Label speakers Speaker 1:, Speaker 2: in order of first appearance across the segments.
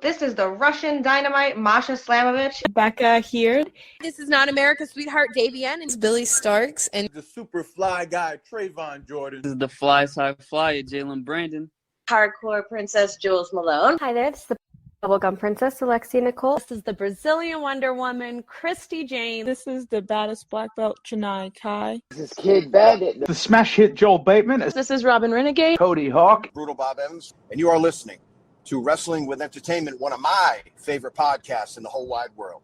Speaker 1: This is the Russian Dynamite, Masha Slamovich.
Speaker 2: Becca here.
Speaker 3: This is not America's Sweetheart, Davian. And
Speaker 4: It's Billy Starks. And
Speaker 5: the super fly guy, Trayvon Jordan.
Speaker 6: This is the fly side flyer, Jalen Brandon.
Speaker 7: Hardcore Princess, Jules Malone.
Speaker 8: Hi there, this is the Bubblegum Princess, Alexia Nicole.
Speaker 2: This is the Brazilian Wonder Woman, Christy Jane.
Speaker 9: This is the baddest black belt, Chaina Kai.
Speaker 10: This is Kid Bandit.
Speaker 11: The smash hit Joel Bateman.
Speaker 9: This is Robin Renegade.
Speaker 11: Cody Hawk.
Speaker 5: Brutal Bob Evans. And you are listening to Wrestling with Entertainment, one of my favorite podcasts in the whole wide world.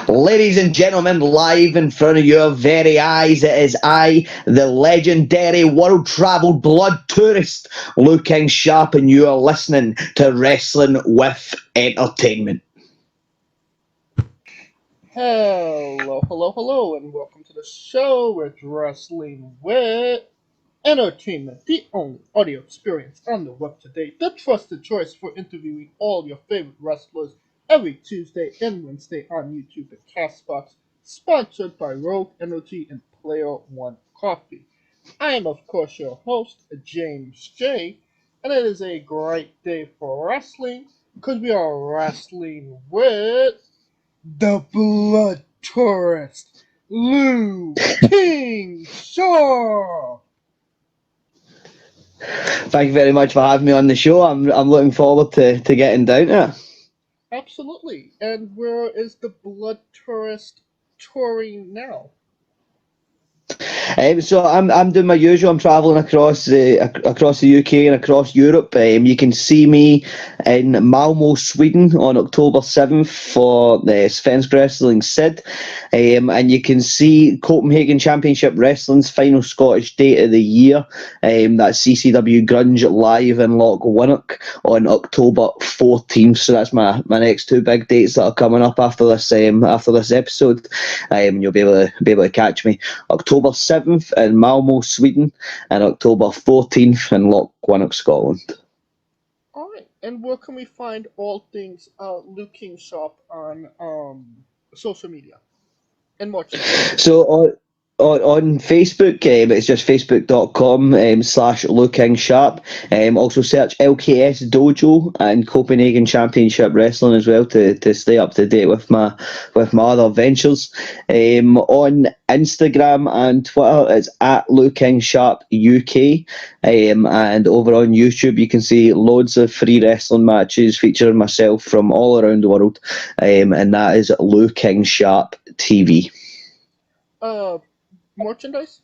Speaker 12: Ladies and gentlemen, live in front of your very eyes, it is I, the legendary world-travelled blood tourist, looking sharp, and you are listening to Wrestling with Entertainment.
Speaker 13: Hello, and welcome to the show with Wrestling with Entertainment, the only audio experience on the web today, the trusted choice for interviewing all your favorite wrestlers every Tuesday and Wednesday on YouTube and Castbox, sponsored by Rogue Energy and Player One Coffee. I am, of course, your host, James J., and it is a great day for wrestling, because we are wrestling with the Blood Tourist, Lou King Shaw.
Speaker 12: Thank you very much for having me on the show. I'm looking forward to getting down to it.
Speaker 13: Absolutely. And where is the Blood Tourist touring now?
Speaker 12: So I'm doing my usual. I'm travelling across the UK and across Europe. You can see me in Malmo, Sweden on October 7th for the Svensk Wrestling Sid, and you can see Copenhagen Championship Wrestling's final Scottish date of the year. That's CCW Grunge live in Loch Winnock on October 14th. So that's my next two big dates that are coming up after this episode. You'll be able to catch me October 7th in Malmo, Sweden, and October 14th in Loch Winnock, Scotland.
Speaker 13: Alright, and where can we find all things Luke King Shop on social media and more?
Speaker 12: So on Facebook, it's just facebook.com/LukeKingSharp. Also search LKS Dojo and Copenhagen Championship Wrestling as well to stay up to date with my other ventures. On Instagram and Twitter, it's at LukeKingSharp UK. And over on YouTube, you can see loads of free wrestling matches featuring myself from all around the world. And that is Luke King Sharp TV.
Speaker 13: Merchandise?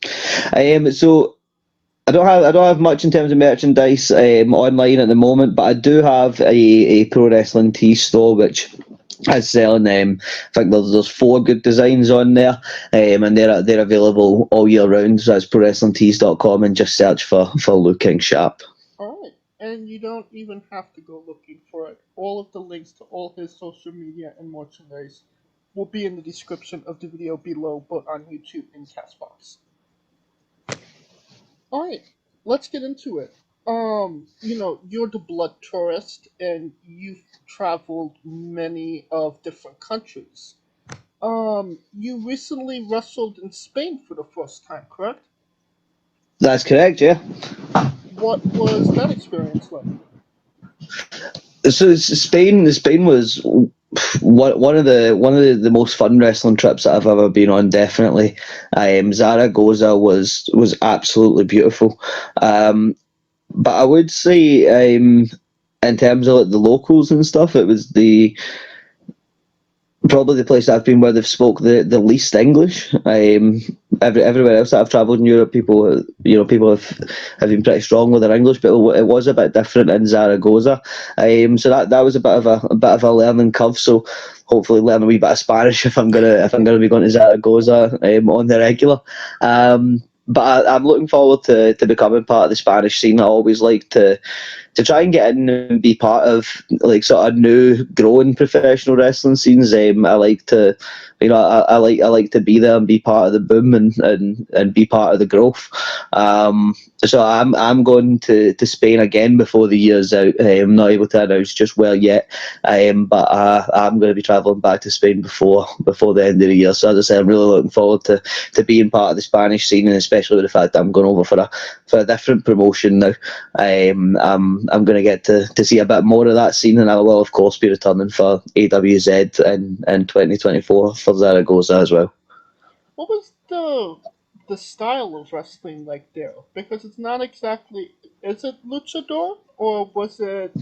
Speaker 12: So I don't have much in terms of merchandise online at the moment, but I do have a pro wrestling tee store which is selling. I think there's 4 good designs on there, and they're available all year round. So that's prowrestlingtees.com, and just search for Luke King Sharp.
Speaker 13: All right, and you don't even have to go looking for it. All of the links to all his social media and merchandise will be in the description of the video below, both on YouTube and Castbox. Alright, let's get into it. You're the Blood Tourist, and you've traveled many of different countries. You recently wrestled in Spain for the first time, correct?
Speaker 12: That's correct, yeah.
Speaker 13: What was that experience like?
Speaker 12: So Spain was one of the most fun wrestling trips that I've ever been on. Definitely, Zaragoza was absolutely beautiful. But I would say, in terms of like the locals and stuff, it was probably the place I've been where they've spoke the least English. Everywhere else that I've travelled in Europe, people have been pretty strong with their English, but it was a bit different in Zaragoza. So that was a bit of a learning curve. So hopefully learn a wee bit of Spanish if I'm gonna be going to Zaragoza on the regular. But I'm looking forward to becoming part of the Spanish scene. I always like to try and get in and be part of like sort of new growing professional wrestling scenes. I like to, I like to be there and be part of the boom and be part of the growth. So I'm going to Spain again before the year's out. I'm not able to announce just where yet, but I'm going to be travelling back to Spain before the end of the year. So as I say, I'm really looking forward to being part of the Spanish scene, and especially with the fact that I'm going over for a different promotion now. I'm going to get to see a bit more of that scene, and I will of course be returning for AWZ in 2024 for Zaragoza as well.
Speaker 13: What was the style of wrestling like there? Because it's not exactly, is it luchador, or was it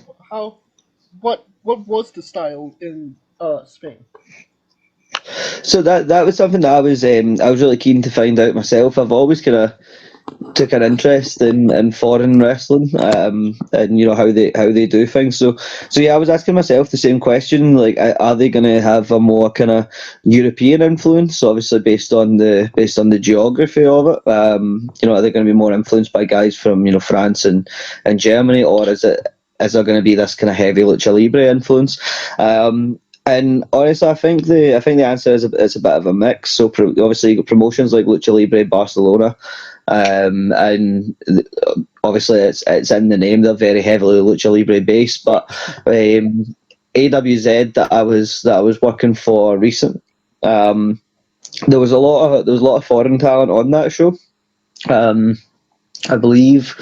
Speaker 13: what was the style in Spain?
Speaker 12: So that was something that I was really keen to find out myself. I've always kind of took an interest in foreign wrestling, and how they do things. So yeah, I was asking myself the same question, like, are they going to have a more kind of European influence, obviously based on the geography of it? Are they going to be more influenced by guys from France and Germany, or is there going to be this kind of heavy lucha libre influence? And honestly, I think the answer is a bit of a mix. So obviously, you got promotions like Lucha Libre Barcelona, and obviously it's in the name. They're very heavily Lucha Libre based. But AWZ that I was working for recent, there was a lot of foreign talent on that show. I believe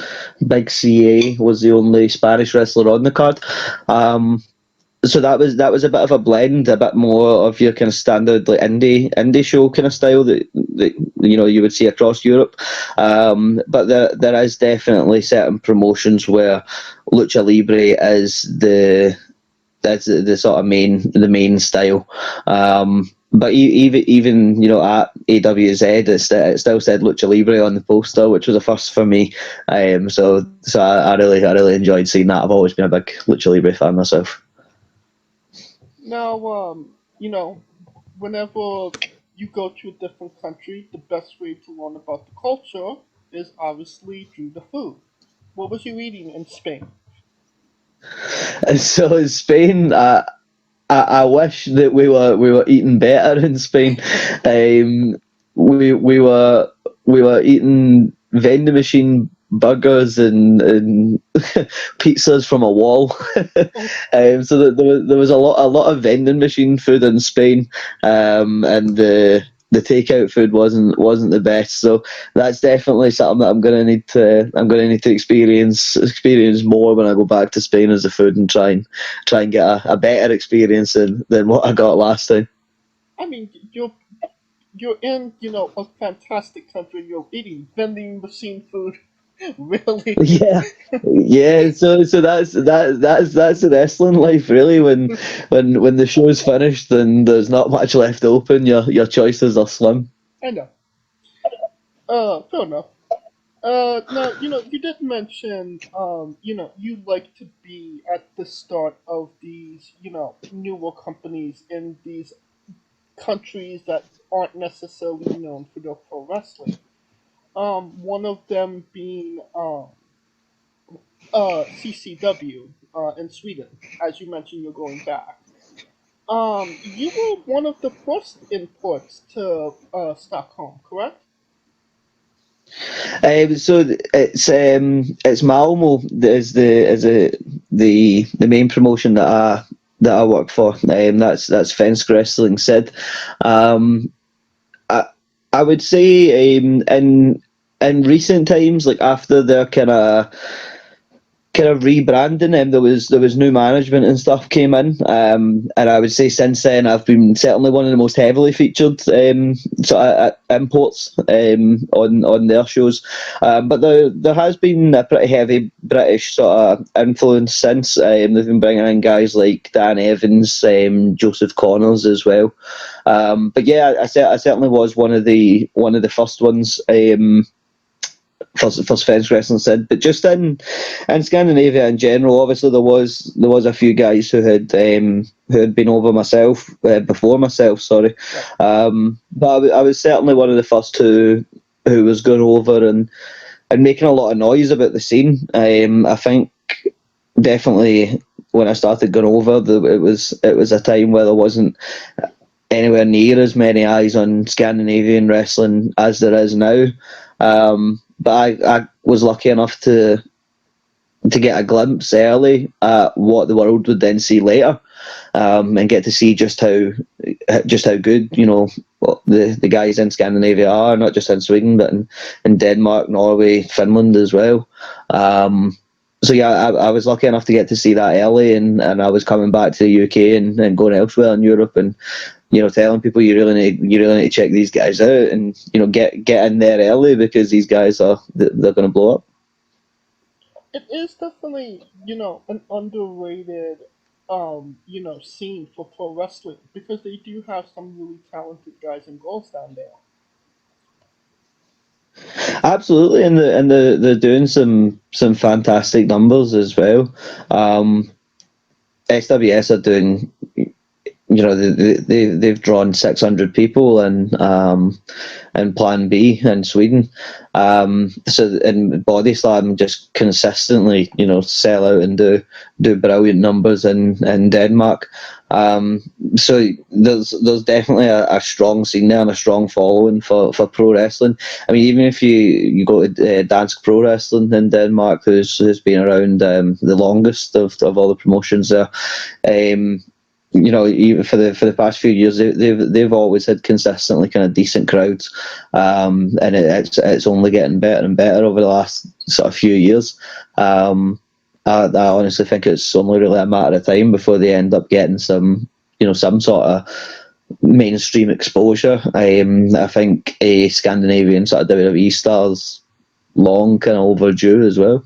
Speaker 12: Big CA was the only Spanish wrestler on the card. So that was a bit of a blend, a bit more of your kind of standard like indie show kind of style that you would see across Europe. But there is definitely certain promotions where Lucha Libre is the sort of main style. But even at AWZ, it still said Lucha Libre on the poster, which was a first for me. So I really enjoyed seeing that. I've always been a big Lucha Libre fan myself.
Speaker 13: Now, whenever you go to a different country, the best way to learn about the culture is obviously through the food. What was you eating in Spain?
Speaker 12: So in Spain, I wish that we were eating better in Spain. We were eating vending machine burgers and pizzas from a wall. So there was a lot of vending machine food in Spain, and the takeout food wasn't the best. So that's definitely something that I'm gonna need to experience more when I go back to Spain as the food, and try and get a better experience than what I got last time.
Speaker 13: I mean, you're in a fantastic country. You're eating vending machine food. Really?
Speaker 12: Yeah. So that's the wrestling life, really. When the show's finished and there's not much left open, your choices are slim.
Speaker 13: I know. Fair enough. Now you did mention you like to be at the start of these newer companies in these countries that aren't necessarily known for their pro wrestling. One of them being CCW in Sweden. As you mentioned, you're going back. You were one of the first imports to Stockholm, correct?
Speaker 12: So it's Malmo is the main promotion that I work for. That's Fensk Wrestling Sid. I would say in recent times, like after their kind of rebranding, there was new management and stuff came in, and I would say since then I've been certainly one of the most heavily featured sort of imports on their shows. But there has been a pretty heavy British sort of influence since. They've been bringing in guys like Dan Evans, Joseph Connors as well. But yeah, I certainly was one of the first ones. First Fence Wrestling said, but just in Scandinavia in general, obviously there was a few guys who had been over before myself. Sorry, but I was certainly one of the first who was going over and making a lot of noise about the scene. I think definitely when I started going over, it was a time where there wasn't anywhere near as many eyes on Scandinavian wrestling as there is now. But I was lucky enough to get a glimpse early at what the world would then see later, and get to see just how good the guys in Scandinavia are, not just in Sweden but in Denmark, Norway, Finland as well. So yeah, I was lucky enough to get to see that early, and I was coming back to the UK and going elsewhere in Europe, and telling people you really need to check these guys out, and get in there early, because these guys they're going to blow up.
Speaker 13: It is definitely, an underrated, scene for pro wrestling, because they do have some really talented guys and girls down there.
Speaker 12: Absolutely, and they're doing some fantastic numbers as well. SWS are doing, they've drawn 600 people in Plan B in Sweden. So in Body Slam just consistently, sell out and do brilliant numbers in Denmark. So there's definitely a strong scene there and a strong following for pro wrestling. I mean, even if you go to Dansk Pro Wrestling in Denmark, who's been around the longest of all the promotions there, even for the past few years, they've always had consistently kind of decent crowds, and it's only getting better and better over the last sort of few years. I honestly think it's only really a matter of time before they end up getting some sort of mainstream exposure. I think a Scandinavian sort of WWE stars long kind of overdue as well.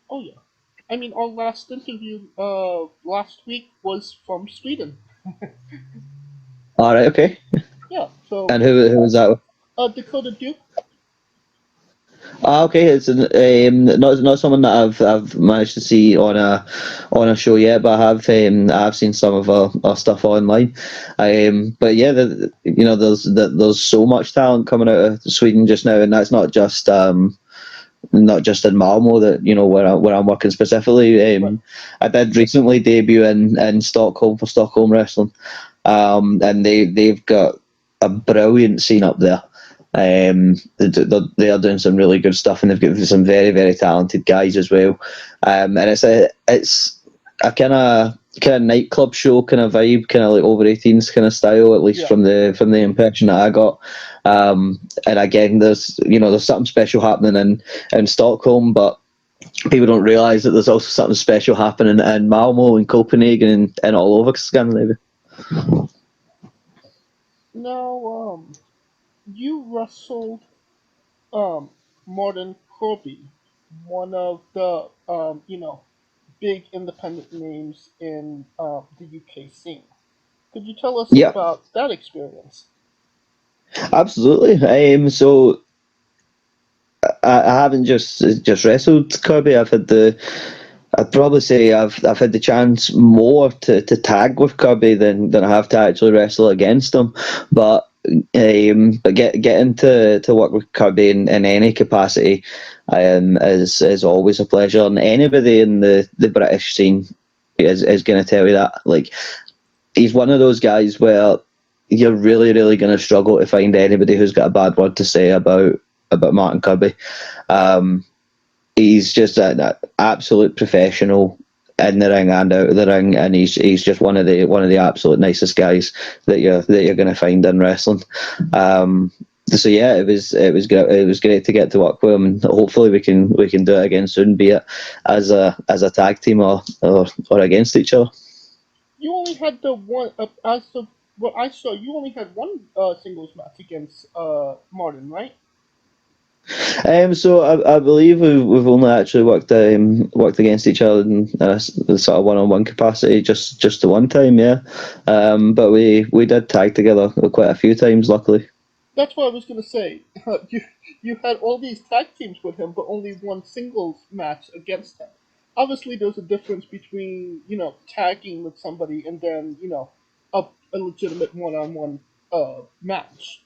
Speaker 13: Oh yeah, I mean, our last interview last week was from Sweden.
Speaker 12: All right, okay.
Speaker 13: Yeah. So.
Speaker 12: And who was that?
Speaker 13: Dakota Duke.
Speaker 12: Okay, it's not someone that I've managed to see on a show yet, but I have seen some of her stuff online. But yeah, there's so much talent coming out of Sweden just now, and that's not just in Malmo, that where I'm working specifically.
Speaker 13: Right.
Speaker 12: I did recently debut in Stockholm for Stockholm Wrestling, and they've got a brilliant scene up there. They are doing some really good stuff, and they've got some very, very talented guys as well. And it's a kind of nightclub show kind of vibe, kind of like over 18s kind of style, at least from the impression that I got. And again, there's something special happening in Stockholm, but people don't realise that there's also something special happening in Malmo and Copenhagen and all over Scandinavia.
Speaker 13: Now, you wrestled Martin Kirby, one of the big independent names in the UK scene. Could you tell us about that experience?
Speaker 12: Absolutely. So I haven't just wrestled Kirby. I'd probably say I've had the chance more to tag with Kirby than I have to actually wrestle against him. But getting to work with Kirby in any capacity is always a pleasure, and anybody in the British scene is going to tell you that. Like, he's one of those guys where you're really, really going to struggle to find anybody who's got a bad word to say about Martin Kirby. He's just an absolute professional in the ring and out of the ring, and he's just one of the absolute nicest guys that you're going to find in wrestling. So yeah, it was great to get to work with him, and hopefully we can do it again soon, be it as a tag team or against each other.
Speaker 13: You only had the one, as of what I saw, you only had one singles match against Martin, right?
Speaker 12: So I believe we've only actually worked against each other in a sort of one-on-one capacity just the one time, yeah. But we did tag together quite a few times, luckily.
Speaker 13: That's what I was going to say. You had all these tag teams with him, but only one singles match against him. Obviously, there's a difference between tagging with somebody and then a legitimate one-on-one match.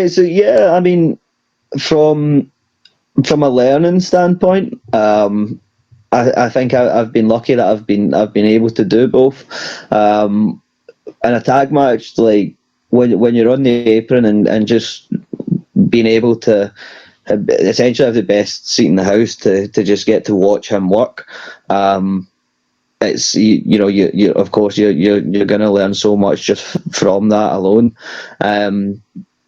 Speaker 12: So yeah, I mean, from a learning standpoint, I think I've been lucky that I've been able to do both. In a tag match, like when you're on the apron and just being able to essentially have the best seat in the house to just get to watch him work. It's you of course you're going to learn so much just from that alone.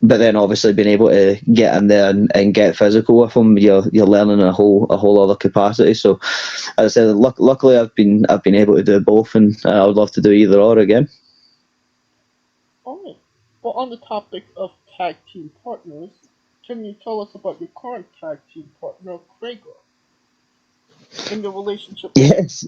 Speaker 12: But then obviously being able to get in there and get physical with him, you're learning a whole other capacity. So as I said, luckily I've been able to do both, and I would love to do either or again.
Speaker 13: Alright. Well, on the topic of tag team partners, can you tell us about your current tag team partner, Kreiger, and your relationship?
Speaker 12: Yes.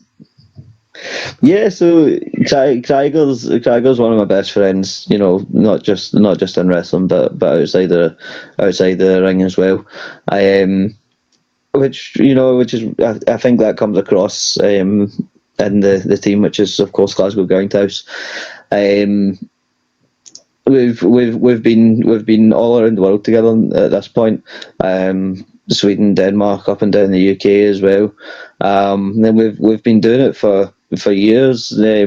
Speaker 12: Yeah, so Kreiger's one of my best friends. You know, not just in wrestling, but outside the ring as well. Which is I think that comes across in the team, which is of course Glasgow Grindhouse. We've been all around the world together at this point. Sweden, Denmark, up and down the UK as well. Then we've been doing it for years. There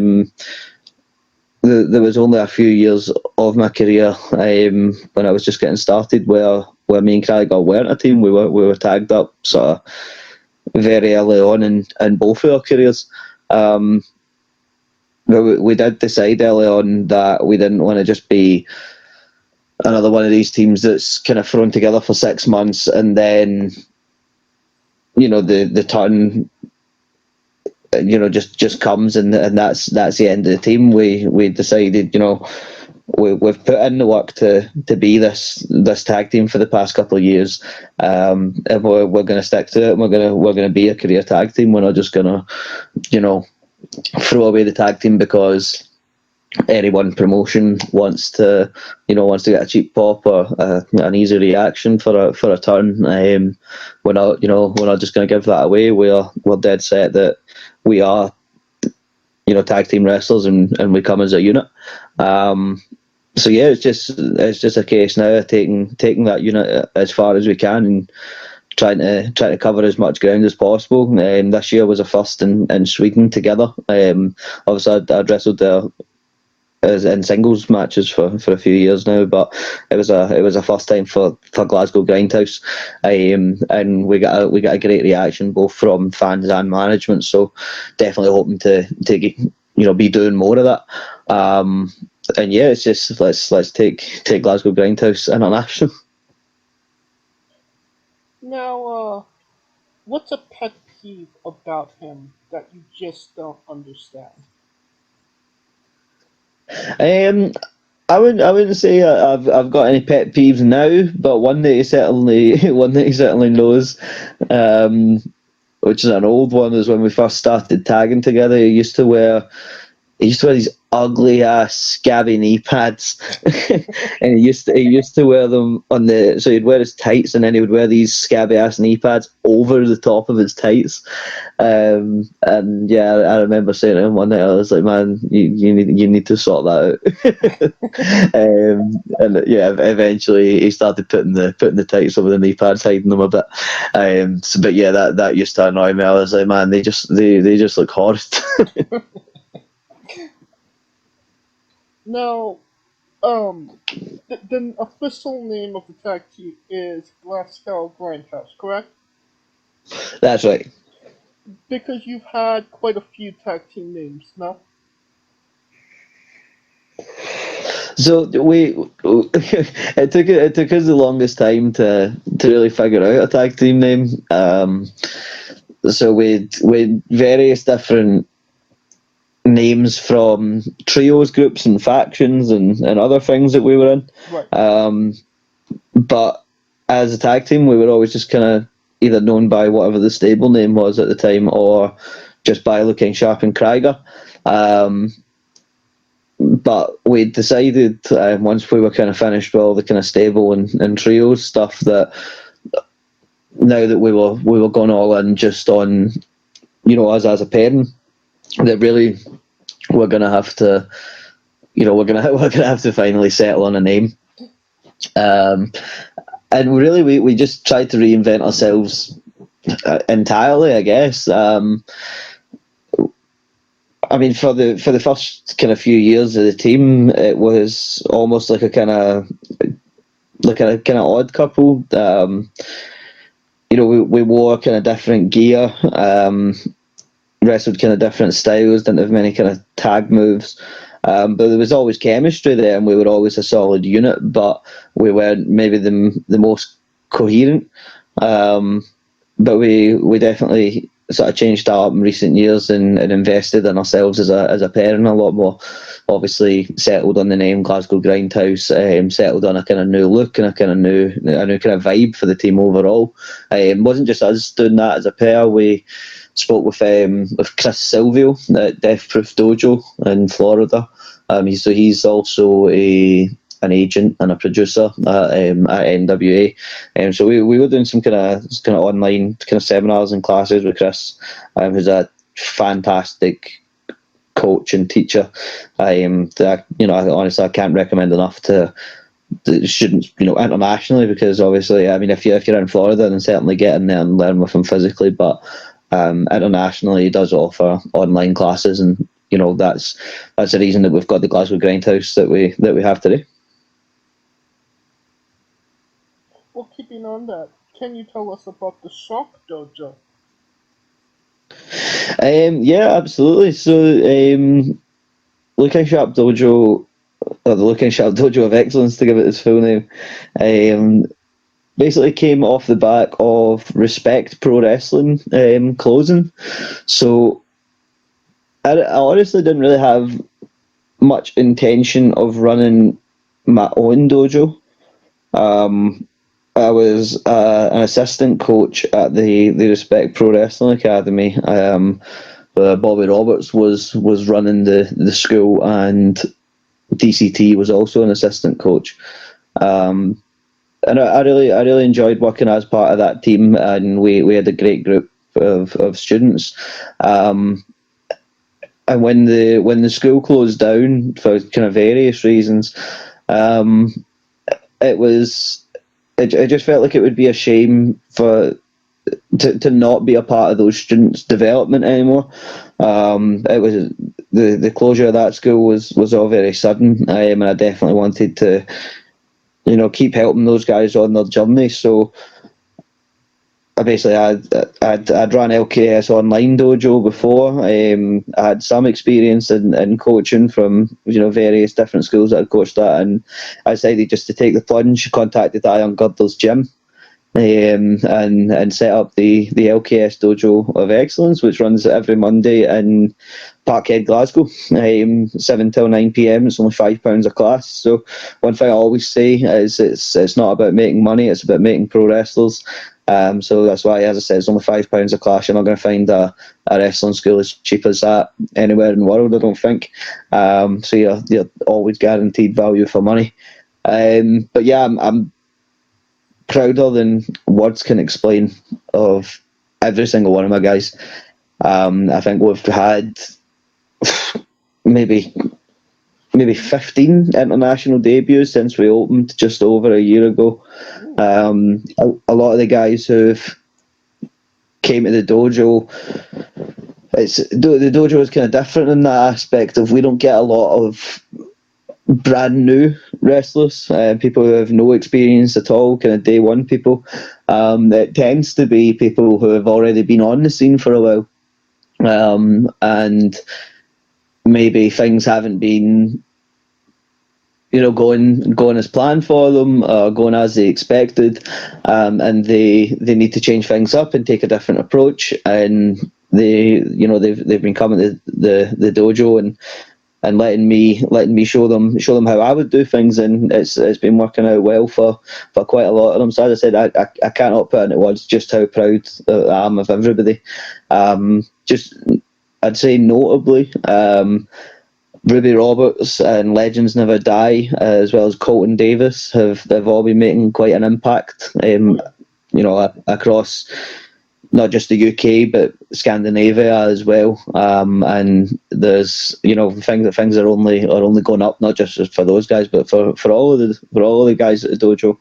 Speaker 12: was only a few years of my career when I was just getting started where me and Kreiger weren't a team. We were tagged up sort of very early on in both of our careers. But we did decide early on that we didn't want to just be another one of these teams that's kind of thrown together for 6 months and then, the turn, just comes and that's the end of the team. We decided, we've put in the work to be this tag team for the past couple of years, and we're going to stick to it. And we're going to be a career tag team. We're not just going to, throw away the tag team because any one promotion wants to get a cheap pop or an easy reaction for a turn. We're not just going to give that away. We're dead set that we are, tag team wrestlers and we come as a unit. So yeah, it's just a case now of taking that unit as far as we can and trying to cover as much ground as possible. This year was a first in Sweden together. Obviously I'd wrestled there in singles matches for a few years now, but it was a first time for Glasgow Grindhouse, and we got a great reaction both from fans and management. So definitely hoping to be doing more of that. And yeah, it's just let's take Glasgow Grindhouse international.
Speaker 13: Now, what's a pet peeve about him that you just don't understand?
Speaker 12: I wouldn't say I've got any pet peeves now, but one that he certainly knows, which is an old one, is when we first started tagging together. He used to wear these ugly ass scabby knee pads, and he used to wear them so he'd wear his tights and then he would wear these scabby ass knee pads over the top of his tights. And yeah, I remember saying to him one night, I was like, man, you need to sort that out. And yeah, eventually he started putting the tights over the knee pads, hiding them a bit. But yeah, that used to annoy me. I was like, man, they just look horrid.
Speaker 13: Now, the official name of the tag team is Glasgow Grindhouse, correct?
Speaker 12: That's right.
Speaker 13: Because you've had quite a few tag team names, no?
Speaker 12: So it took us the longest time to really figure out a tag team name. So we'd various different names from trios, groups and factions and other things that we were in.
Speaker 13: Right.
Speaker 12: But as a tag team, we were always just kind of either known by whatever the stable name was at the time or just by Looking Sharp and Kreiger. But we decided once we were kind of finished with all the kind of stable and trios stuff that now that we were going all in just on, us as a pairing, that really we're gonna have to, we're gonna have to finally settle on a name. And really we just tried to reinvent ourselves entirely, I guess. I mean, for the first kind of few years of the team, it was almost like a kind of odd couple. We wore kind of different gear, wrestled kind of different styles, didn't have many kind of tag moves. But there was always chemistry there, and we were always a solid unit. But we weren't maybe the most coherent. But we definitely sort of changed that up in recent years and invested in ourselves as a pair, and a lot more. Obviously, settled on the name Glasgow Grindhouse, settled on a kind of new look and a kind of new kind of vibe for the team overall. It wasn't just us doing that as a pair. We spoke with Chris Silvio at Death Proof Dojo in Florida. He's also an agent and a producer at NWA. So we were doing some kind of online kind of seminars and classes with Chris, who's a fantastic coach and teacher. Honestly, I can't recommend enough to students, internationally, because obviously, I mean, if you're in Florida, then certainly get in there and learn with him physically, but internationally, he does offer online classes, and that's the reason that we've got the Glasgow Grindhouse that we have today.
Speaker 13: Well, keeping on that, can you tell us about the Shock Dojo?
Speaker 12: Yeah, absolutely. So, Looking Sharp Dojo, or the Looking Sharp Dojo of Excellence, to give it its full name, basically came off the back of Respect Pro Wrestling closing. So, I honestly didn't really have much intention of running my own dojo. I was an assistant coach at the Respect Pro Wrestling Academy. Bobby Roberts was running the school, and DCT was also an assistant coach. And I really enjoyed working as part of that team, and we had a great group of students. And when the school closed down for kind of various reasons, it just felt like it would be a shame to not be a part of those students' development anymore. It was the closure of that school was all very sudden, and I definitely wanted to, keep helping those guys on their journey. So I'd run LKS online dojo before. I had some experience in coaching from various different schools that I'd coached at, and I decided just to take the plunge. Contacted Iron Girdler's gym, and set up the LKS Dojo of Excellence, which runs every Monday in Parkhead, Glasgow, 7 till 9 p.m. It's only £5 a class. So one thing I always say is it's not about making money; it's about making pro wrestlers. So that's why, as I said, it's only £5 a class. You're not going to find a wrestling school as cheap as that anywhere in the world, I don't think. So you're always guaranteed value for money. But yeah, I'm prouder than words can explain of every single one of my guys. I think we've had maybe 15 international debuts since we opened just over a year ago. A lot of the guys who've came to the dojo, the dojo is kind of different in that aspect of we don't get a lot of brand new wrestlers, people who have no experience at all, kind of day one people. It tends to be people who have already been on the scene for a while, and maybe things haven't been going as planned for them, going as they expected, and they need to change things up and take a different approach. And they've been coming to the dojo and letting me show them how I would do things, and it's been working out well for quite a lot of them. So as I said, I cannot put into words just how proud I am of everybody. Just I'd say notably, Ruby Roberts and Legends Never Die, as well as Colton Davis, they've all been making quite an impact, across not just the UK but Scandinavia as well. And there's things are only going up, not just for those guys but for all of the guys at the dojo.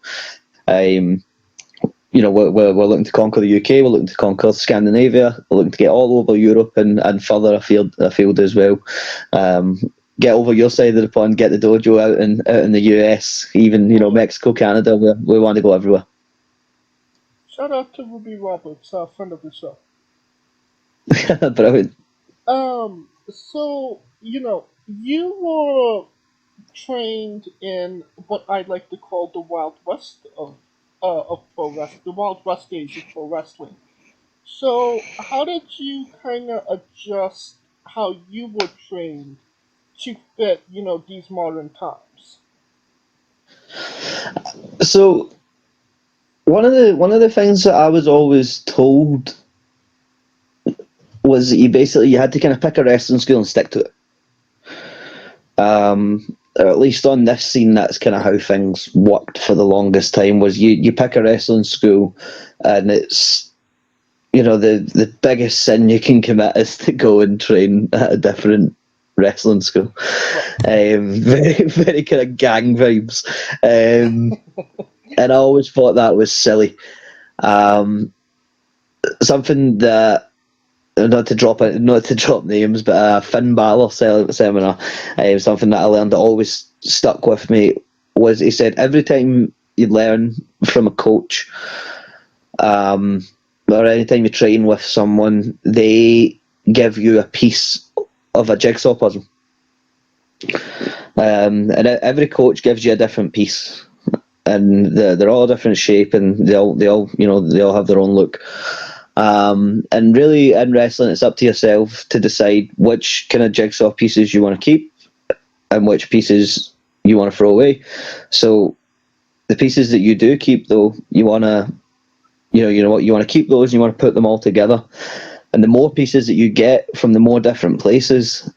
Speaker 12: we're looking to conquer the UK, we're looking to conquer Scandinavia, we're looking to get all over Europe and further afield as well. Get over your side of the pond, get the dojo out in the US, even Mexico, Canada. We want to go everywhere.
Speaker 13: Shout out to Ruby Roberts, a friend of the show.
Speaker 12: Brilliant.
Speaker 13: So you were trained in what I like to call the Wild West of pro wrestling, the Wild West age of pro wrestling. So how did you kind of adjust how you were trained to fit, these modern times?
Speaker 12: So one of the things that I was always told was that you had to kind of pick a wrestling school and stick to it. Or at least on this scene, that's kind of how things worked for the longest time. Was you pick a wrestling school, and it's the biggest sin you can commit is to go and train at a different wrestling school. Very very kind of gang vibes, and I always thought that was silly. Something that, not to drop names, but Finn Balor seminar, something that I learned that always stuck with me was, he said every time you learn from a coach, or anytime you train with someone, they give you a piece of a jigsaw puzzle, and every coach gives you a different piece, and they're all a different shape, and they all have their own look. And really, in wrestling, it's up to yourself to decide which kind of jigsaw pieces you want to keep and which pieces you want to throw away. So the pieces that you do keep, though, you want to keep those, and you want to put them all together. And the more pieces that you get from the more different places,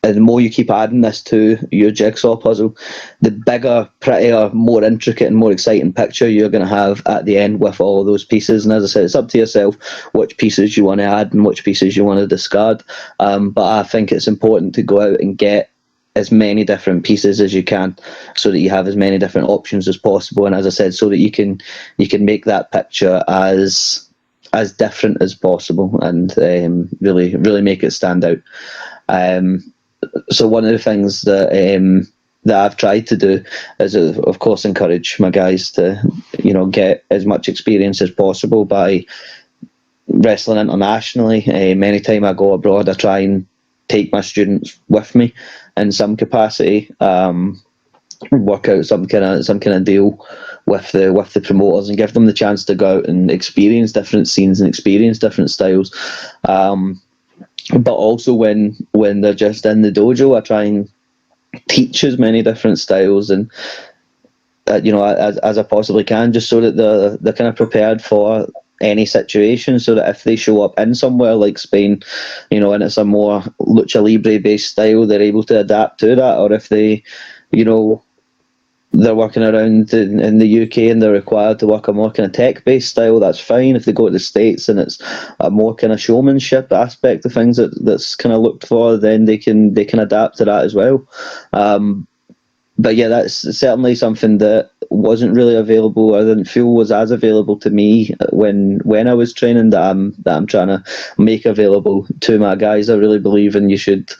Speaker 12: and the more you keep adding this to your jigsaw puzzle, the bigger, prettier, more intricate and more exciting picture you're going to have at the end with all of those pieces. And as I said, it's up to yourself which pieces you want to add and which pieces you want to discard. But I think it's important to go out and get as many different pieces as you can, so that you have as many different options as possible. And as I said, so that you can make that picture as different as possible, and really make it stand out. So one of the things that I've tried to do is, of course, encourage my guys to get as much experience as possible by wrestling internationally. Many time I go abroad, I try and take my students with me in some capacity, work out some kind of deal with the promoters, and give them the chance to go out and experience different scenes and experience different styles. But also when they're just in the dojo, I try and teach as many different styles and as I possibly can, just so that they're kind of prepared for any situation, so that if they show up in somewhere like Spain, and it's a more lucha libre based style, they're able to adapt to that. Or if they, they're working around in the UK and they're required to work a more kind of tech-based style, that's fine. If they go to the States and it's a more kind of showmanship aspect of things that's kind of looked for, then they can adapt to that as well. But yeah, that's certainly something that wasn't really available, or I didn't feel was as available to me when I was training, that I'm trying to make available to my guys. I really believe in you should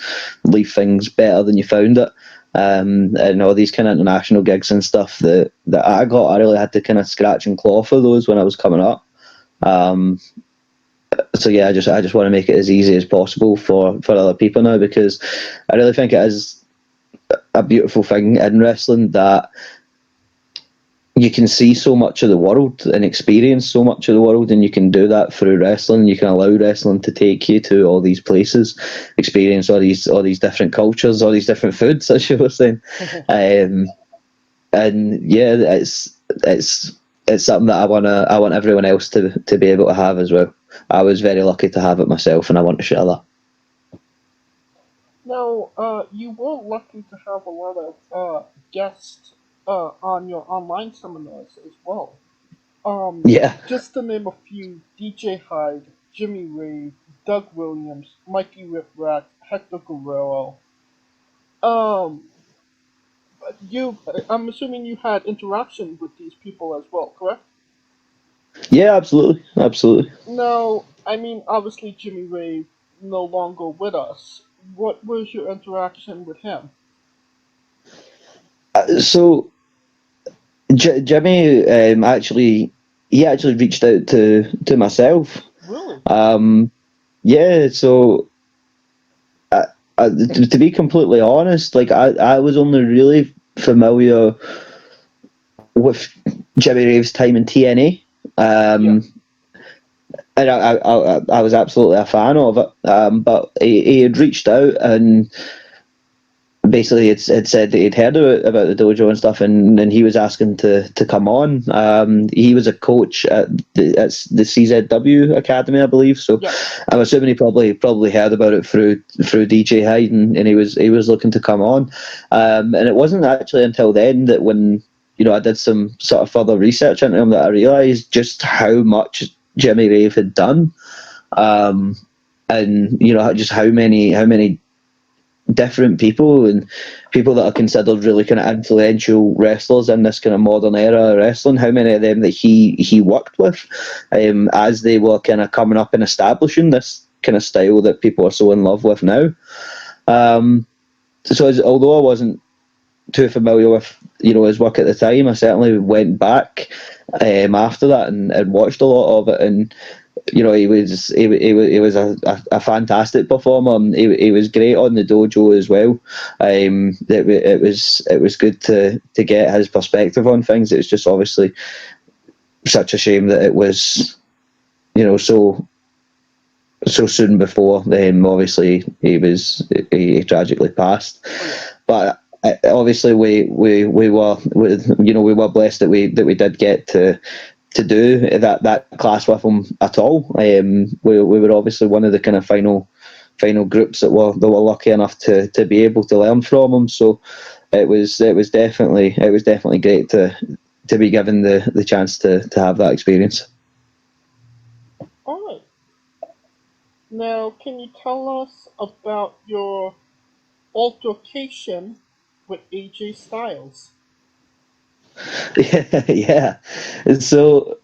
Speaker 12: leave things better than you found it. And all these kind of international gigs and stuff that I got, I really had to kind of scratch and claw for those when I was coming up. So yeah, I just want to make it as easy as possible for other people now, because I really think it is a beautiful thing in wrestling that you can see so much of the world and experience so much of the world, and you can do that through wrestling. You can allow wrestling to take you to all these places, experience all these different cultures, all these different foods, as you were saying. And yeah, it's something that I want everyone else to be able to have as well. I was very lucky to have it myself, and I want to share that.
Speaker 13: Now, you were lucky to have a lot of guests on your online seminars as well.
Speaker 12: Yeah.
Speaker 13: Just to name a few: DJ Hyde, Jimmy Rave, Doug Williams, Mikey Whipwreck, Hector Guerrero. I'm assuming you had interaction with these people as well, correct?
Speaker 12: Yeah, absolutely, absolutely.
Speaker 13: Now, I mean, obviously Jimmy Rave no longer with us. What was your interaction with him?
Speaker 12: So Jimmy actually reached out to myself.
Speaker 13: Really?
Speaker 12: Yeah, so to be completely honest, like I was only really familiar with Jimmy Rave's time in TNA. And I was absolutely a fan of it. But he had reached out and basically had said that he'd heard about the dojo and stuff, and he was asking to come on. He was a coach at the CZW Academy, I believe. So I'm assuming he probably heard about it through DJ Hyde, and he was looking to come on. And it wasn't actually until then that when I did some sort of further research into him that I realised just how much Jimmy Rave had done, and just how many different people and people that are considered really kind of influential wrestlers in this kind of modern era of wrestling, how many of them that he worked with as they were kind of coming up and establishing this kind of style that people are so in love with now. Although I wasn't too familiar with his work at the time, I certainly went back after that and watched a lot of it, and he was a fantastic performer. And he was great on the dojo as well. It was good to get his perspective on things. It was just obviously such a shame that it was so soon before. Obviously he tragically passed, but obviously we were blessed that we did get to do that class with him at all. We were obviously one of the kind of final groups that were lucky enough to be able to learn from him. So it was definitely great to be given the chance to have that experience.
Speaker 13: All right. Now, can you tell us about your altercation with AJ Styles?
Speaker 12: Yeah. So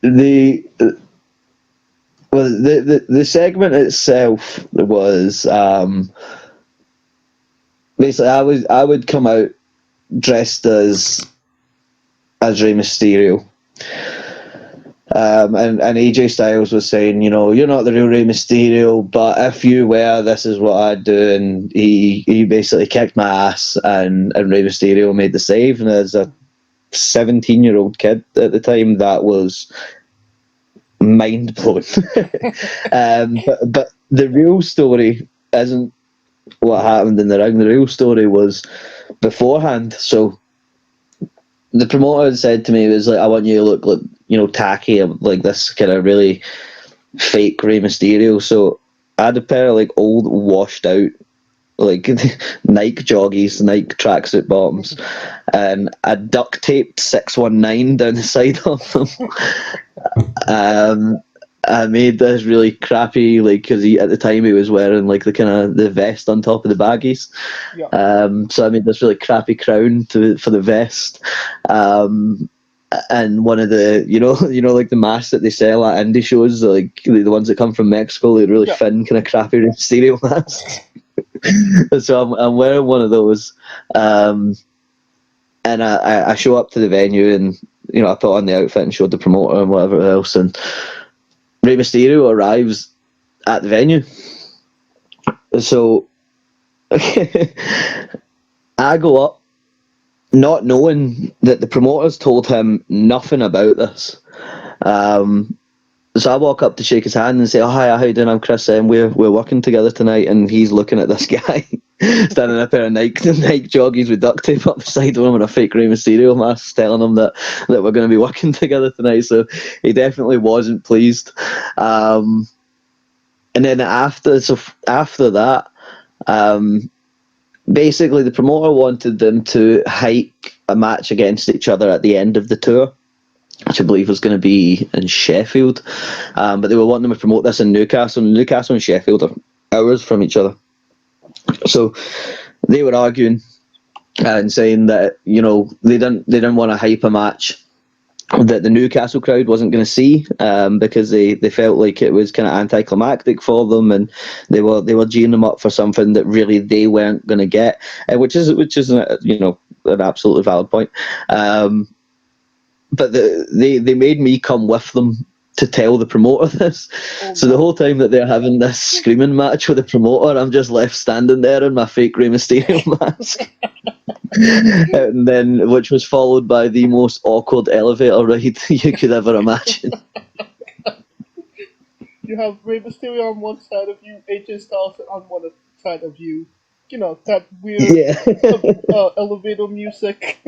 Speaker 12: the segment itself was basically I would come out dressed as Rey Mysterio. And AJ Styles was saying, you're not the real Rey Mysterio, but if you were, this is what I'd do. And he basically kicked my ass, and Rey Mysterio made the save. And as a 17-year-old kid at the time, that was mind blowing. But the real story isn't what happened in the ring. The real story was beforehand. So the promoter had said to me, he was like, I want you to look like, tacky, like this kind of really fake Rey Mysterio. So I had a pair of like old washed out like Nike joggies, Nike tracksuit bottoms, and I duct taped 619 down the side of them. I made this really crappy, like, because at the time he was wearing like the kind of the vest on top of the baggies. So I made this really crappy crown for the vest. And one of the, like the masks that they sell at indie shows, like the ones that come from Mexico, they're really thin, kind of crappy stereo masks. So I'm wearing one of those, and I show up to the venue, and I put on the outfit and showed the promoter and whatever else, and Rey Mysterio arrives at the venue. So I go up, not knowing that the promoters told him nothing about this. So I walk up to shake his hand and say, "Oh, hi, how you doing? I'm Chris. We're working together tonight." And he's looking at this guy standing in a pair of Nike joggies with duct tape up the side of him and a fake Rey Mysterio mask, telling him that we're going to be working together tonight. So he definitely wasn't pleased. And then after that, basically the promoter wanted them to hype a match against each other at the end of the tour, which I believe was going to be in Sheffield. But they were wanting to promote this in Newcastle. Newcastle and Sheffield are hours from each other. So they were arguing and saying that, they didn't want to hype a match that the Newcastle crowd wasn't going to see, because they felt like it was kind of anticlimactic for them, and they were gearing them up for something that really they weren't going to get, which is an absolutely valid point. But they made me come with them to tell the promoter this. So the whole time that they're having this screaming match with the promoter, I'm just left standing there in my fake Rey Mysterio mask. And then, which was followed by the most awkward elevator ride you could ever imagine.
Speaker 13: You have Rey Mysterio on one side of you, AJ Styles on one side of you. You know, that weird elevator music.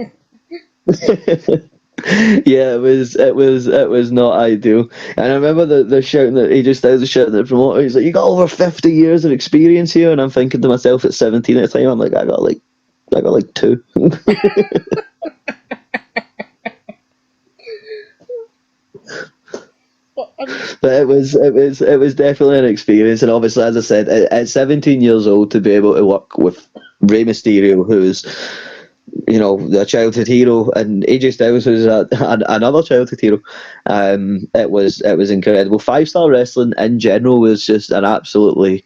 Speaker 12: Yeah, it was not ideal. And I remember the shouting that AJ Styles was shouting at the promoter. He's like, "You got over 50 years of experience here," and I'm thinking to myself at 17 at the time, I'm like, I got like 2. But it was definitely an experience, and obviously, as I said, at 17 years old, to be able to work with Rey Mysterio, who's a childhood hero, and AJ Styles was another childhood hero. It was incredible. 5-star wrestling in general was just an absolutely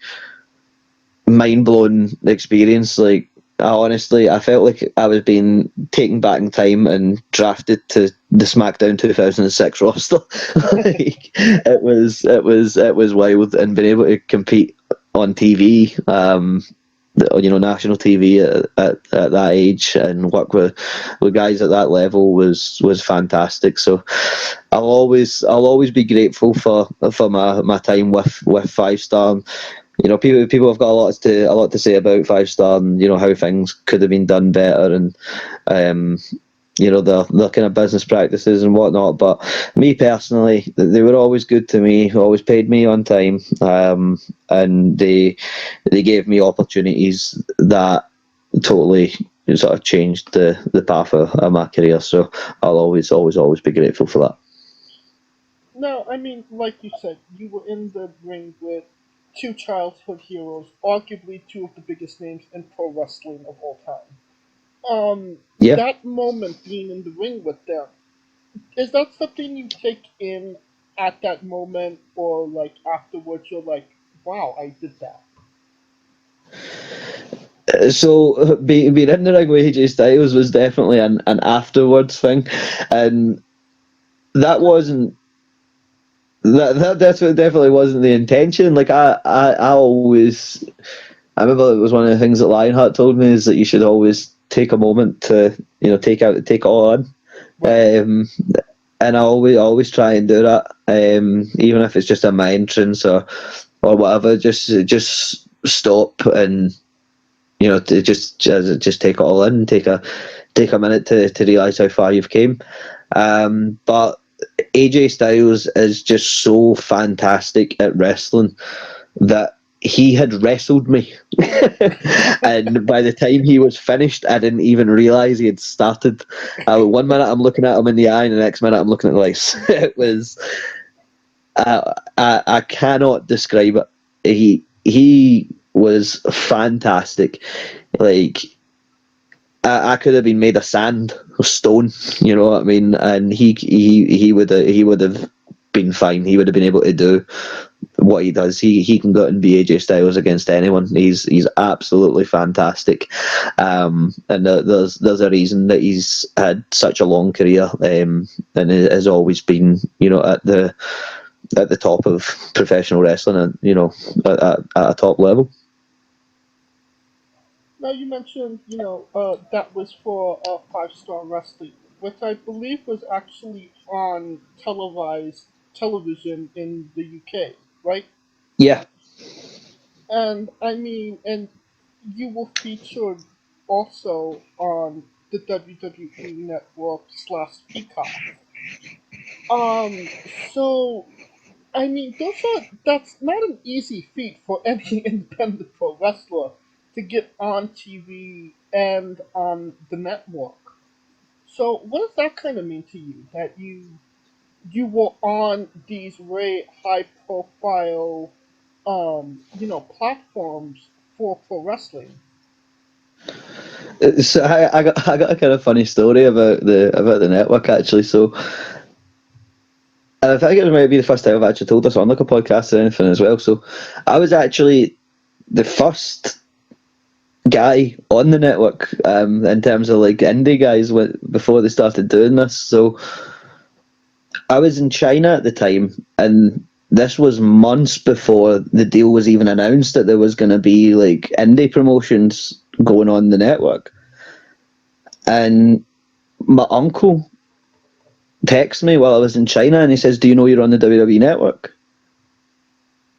Speaker 12: mind-blowing experience. Like, I felt like I was being taken back in time and drafted to the SmackDown 2006 roster. Like, it was wild, and being able to compete on TV, national TV at that age, and work with guys at that level was fantastic. So I'll always be grateful for my time with 5-star. People have got a lot to say about 5-star, and how things could have been done better, and their kind of business practices and whatnot. But me personally, they were always good to me, always paid me on time, and they gave me opportunities that totally sort of changed the path of my career. So I'll always be grateful for that.
Speaker 13: No, I mean, like you said, you were in the ring with 2 childhood heroes, arguably 2 of the biggest names in pro wrestling of all time. That moment being in the ring with them, is that something you take in at that moment, or like afterwards you're like, wow, I did that?
Speaker 12: So being in the ring with AJ Styles was definitely an afterwards thing, and that wasn't. That definitely wasn't the intention. Like I remember it was one of the things that Lionheart told me, is that you should always take a moment to take it all in, and I always try and do that, even if it's just in my entrance or whatever. Just stop and to just take it all in, and take a minute to realise how far you've came. But AJ Styles is just so fantastic at wrestling that he had wrestled me. And by the time he was finished, I didn't even realise he had started. One minute I'm looking at him in the eye, and the next minute I'm looking at the lights. It was... I cannot describe it. He was fantastic. Like... I could have been made of sand or stone, you know what I mean? And he would have been fine. He would have been able to do what he does. He can go out and be AJ Styles against anyone. He's absolutely fantastic. And there's a reason that he's had such a long career, and has always been at the top of professional wrestling, and at a top level.
Speaker 13: Now you mentioned, that was for 5-star wrestling, which I believe was actually on televised television in the UK, right?
Speaker 12: Yeah.
Speaker 13: And I mean, and you were featured also on the WWE Network / Peacock. So I mean, that's not an easy feat for any independent pro wrestler to get on TV and on the network. So what does that kind of mean to you, that you were on these very high profile platforms for pro wrestling?
Speaker 12: So I got a kind of funny story about the network, actually. So I think it might be the first time I've actually told this on like a podcast or anything as well. So I was actually the first guy on the network in terms of like indie guys before they started doing this. So I was in China at the time, and this was months before the deal was even announced that there was going to be like indie promotions going on the network. And my uncle texted me while I was in China, and he says, "Do you know you're on the WWE Network?"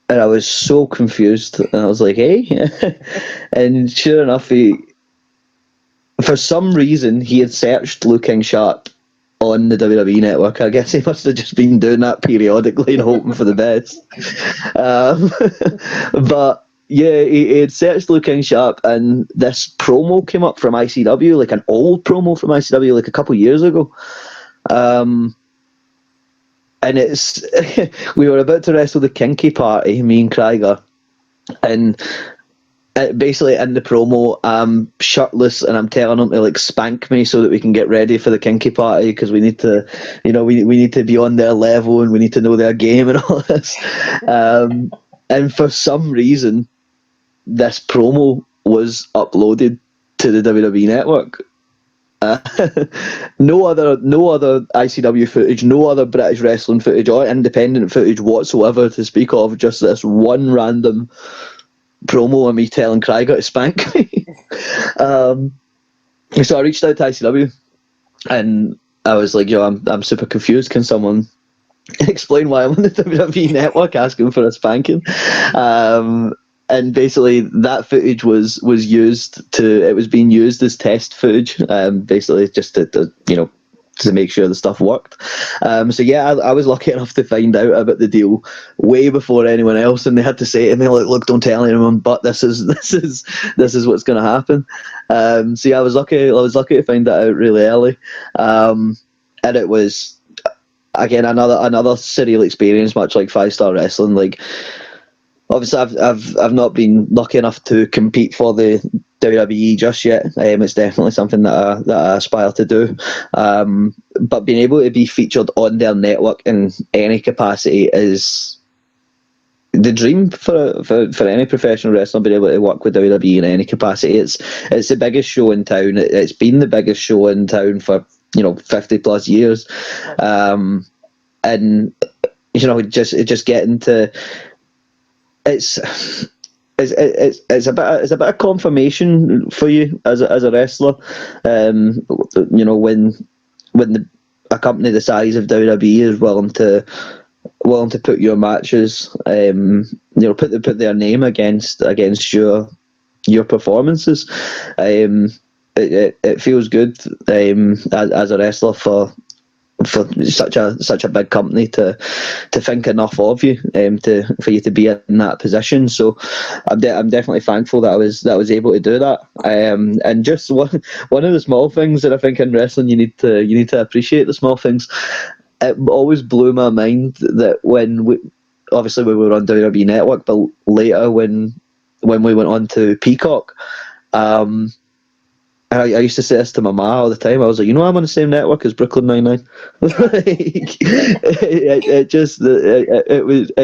Speaker 12: And I was so confused, and I was like, "Hey," and sure enough, for some reason he had searched Looking Sharp on the WWE Network. I guess he must have just been doing that periodically and hoping for the best. But yeah, he had searched Looking Sharp, and this promo came up from ICW, like an old promo from ICW, like a couple of years ago. And it's we were about to wrestle the Kinky Party, me and Kreiger, and basically in the promo I'm shirtless and I'm telling them to like spank me so that we can get ready for the Kinky Party, because we need to, you know, we need to be on their level and we need to know their game and all this. And for some reason this promo was uploaded to the WWE Network. No other ICW footage, no other British wrestling footage or independent footage whatsoever to speak of, just this one random promo of me telling Kreiger to spank me. So I reached out to ICW and I was like, "Yo, I'm super confused. Can someone explain why I'm on the WWE Network asking for a spanking?" And basically that footage was being used as test footage, basically just to you know, to make sure the stuff worked. So yeah, I was lucky enough to find out about the deal way before anyone else, and they had to say to me, like, "Look, don't tell anyone, but this is what's going to happen." So yeah, I was lucky to find that out really early, and it was again another surreal experience, much like 5-star wrestling. Like, obviously, I've not been lucky enough to compete for the WWE just yet. It's definitely something that I aspire to do. But being able to be featured on their network in any capacity is the dream for any professional wrestler. Being able to work with WWE in any capacity, it's the biggest show in town. It's been the biggest show in town for 50 plus years, and just getting to. It's a bit of confirmation for you as a wrestler, when a company the size of WWE is willing to put your matches, put their name against your performances. It feels good as a wrestler for such a big company to think enough of you for you to be in that position. So I'm definitely thankful that I was able to do that. And just one of the small things that I think in wrestling you need to appreciate the small things. It always blew my mind that when we were on WWE Network, but later when we went on to Peacock, I used to say this to my ma all the time. I was like, I'm on the same network as Brooklyn Nine-Nine. It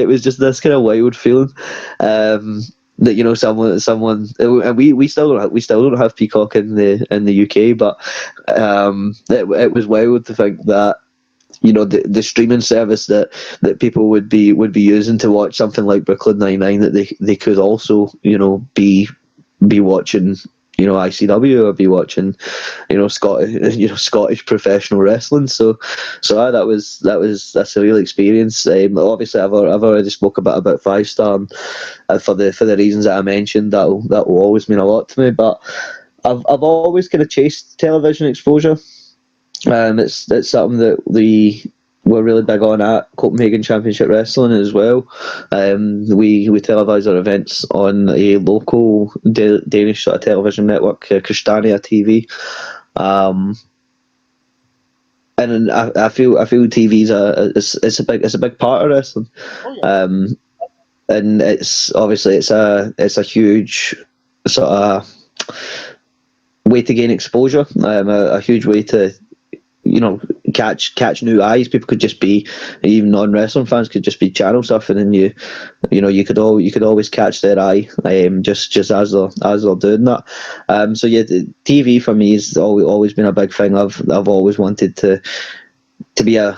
Speaker 12: was just this kind of wild feeling that someone and we still don't have Peacock in the UK, but it was wild to think that the streaming service that people would be using to watch something like Brooklyn Nine-Nine, that they could also be watching ICW, or be watching Scottish professional wrestling. So that was a surreal experience. Obviously I've already spoke about 5-star, and for the reasons that I mentioned, that will always mean a lot to me. But I've always kind of chased television exposure. It's something that we're really big on at Copenhagen Championship Wrestling as well. We televise our events on a local Danish sort of television network, Christiania TV. And I feel TV's it's a big part of wrestling. Oh, yeah. And it's a huge sort of way to gain exposure. A huge way to catch new eyes. People could just be, even non-wrestling fans could just be channel surfing, and you could always catch their eye, just as they're doing that. So yeah, the TV for me has always been a big thing. I've always wanted to be a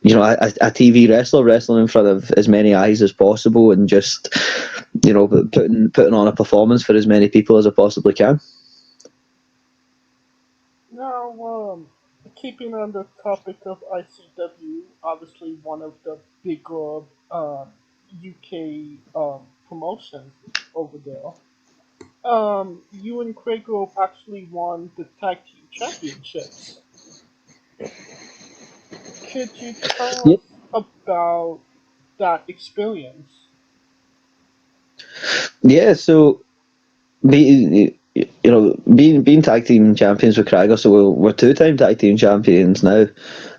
Speaker 12: TV wrestler, wrestling in front of as many eyes as possible, and just putting on a performance for as many people as I possibly can.
Speaker 13: Now, keeping on the topic of ICW, obviously one of the bigger UK promotions over there. You and Kreiger actually won the Tag Team Championships. Could you tell us about that experience?
Speaker 12: Yeah, so being tag team champions with Kreiger, so we're 2-time tag team champions now,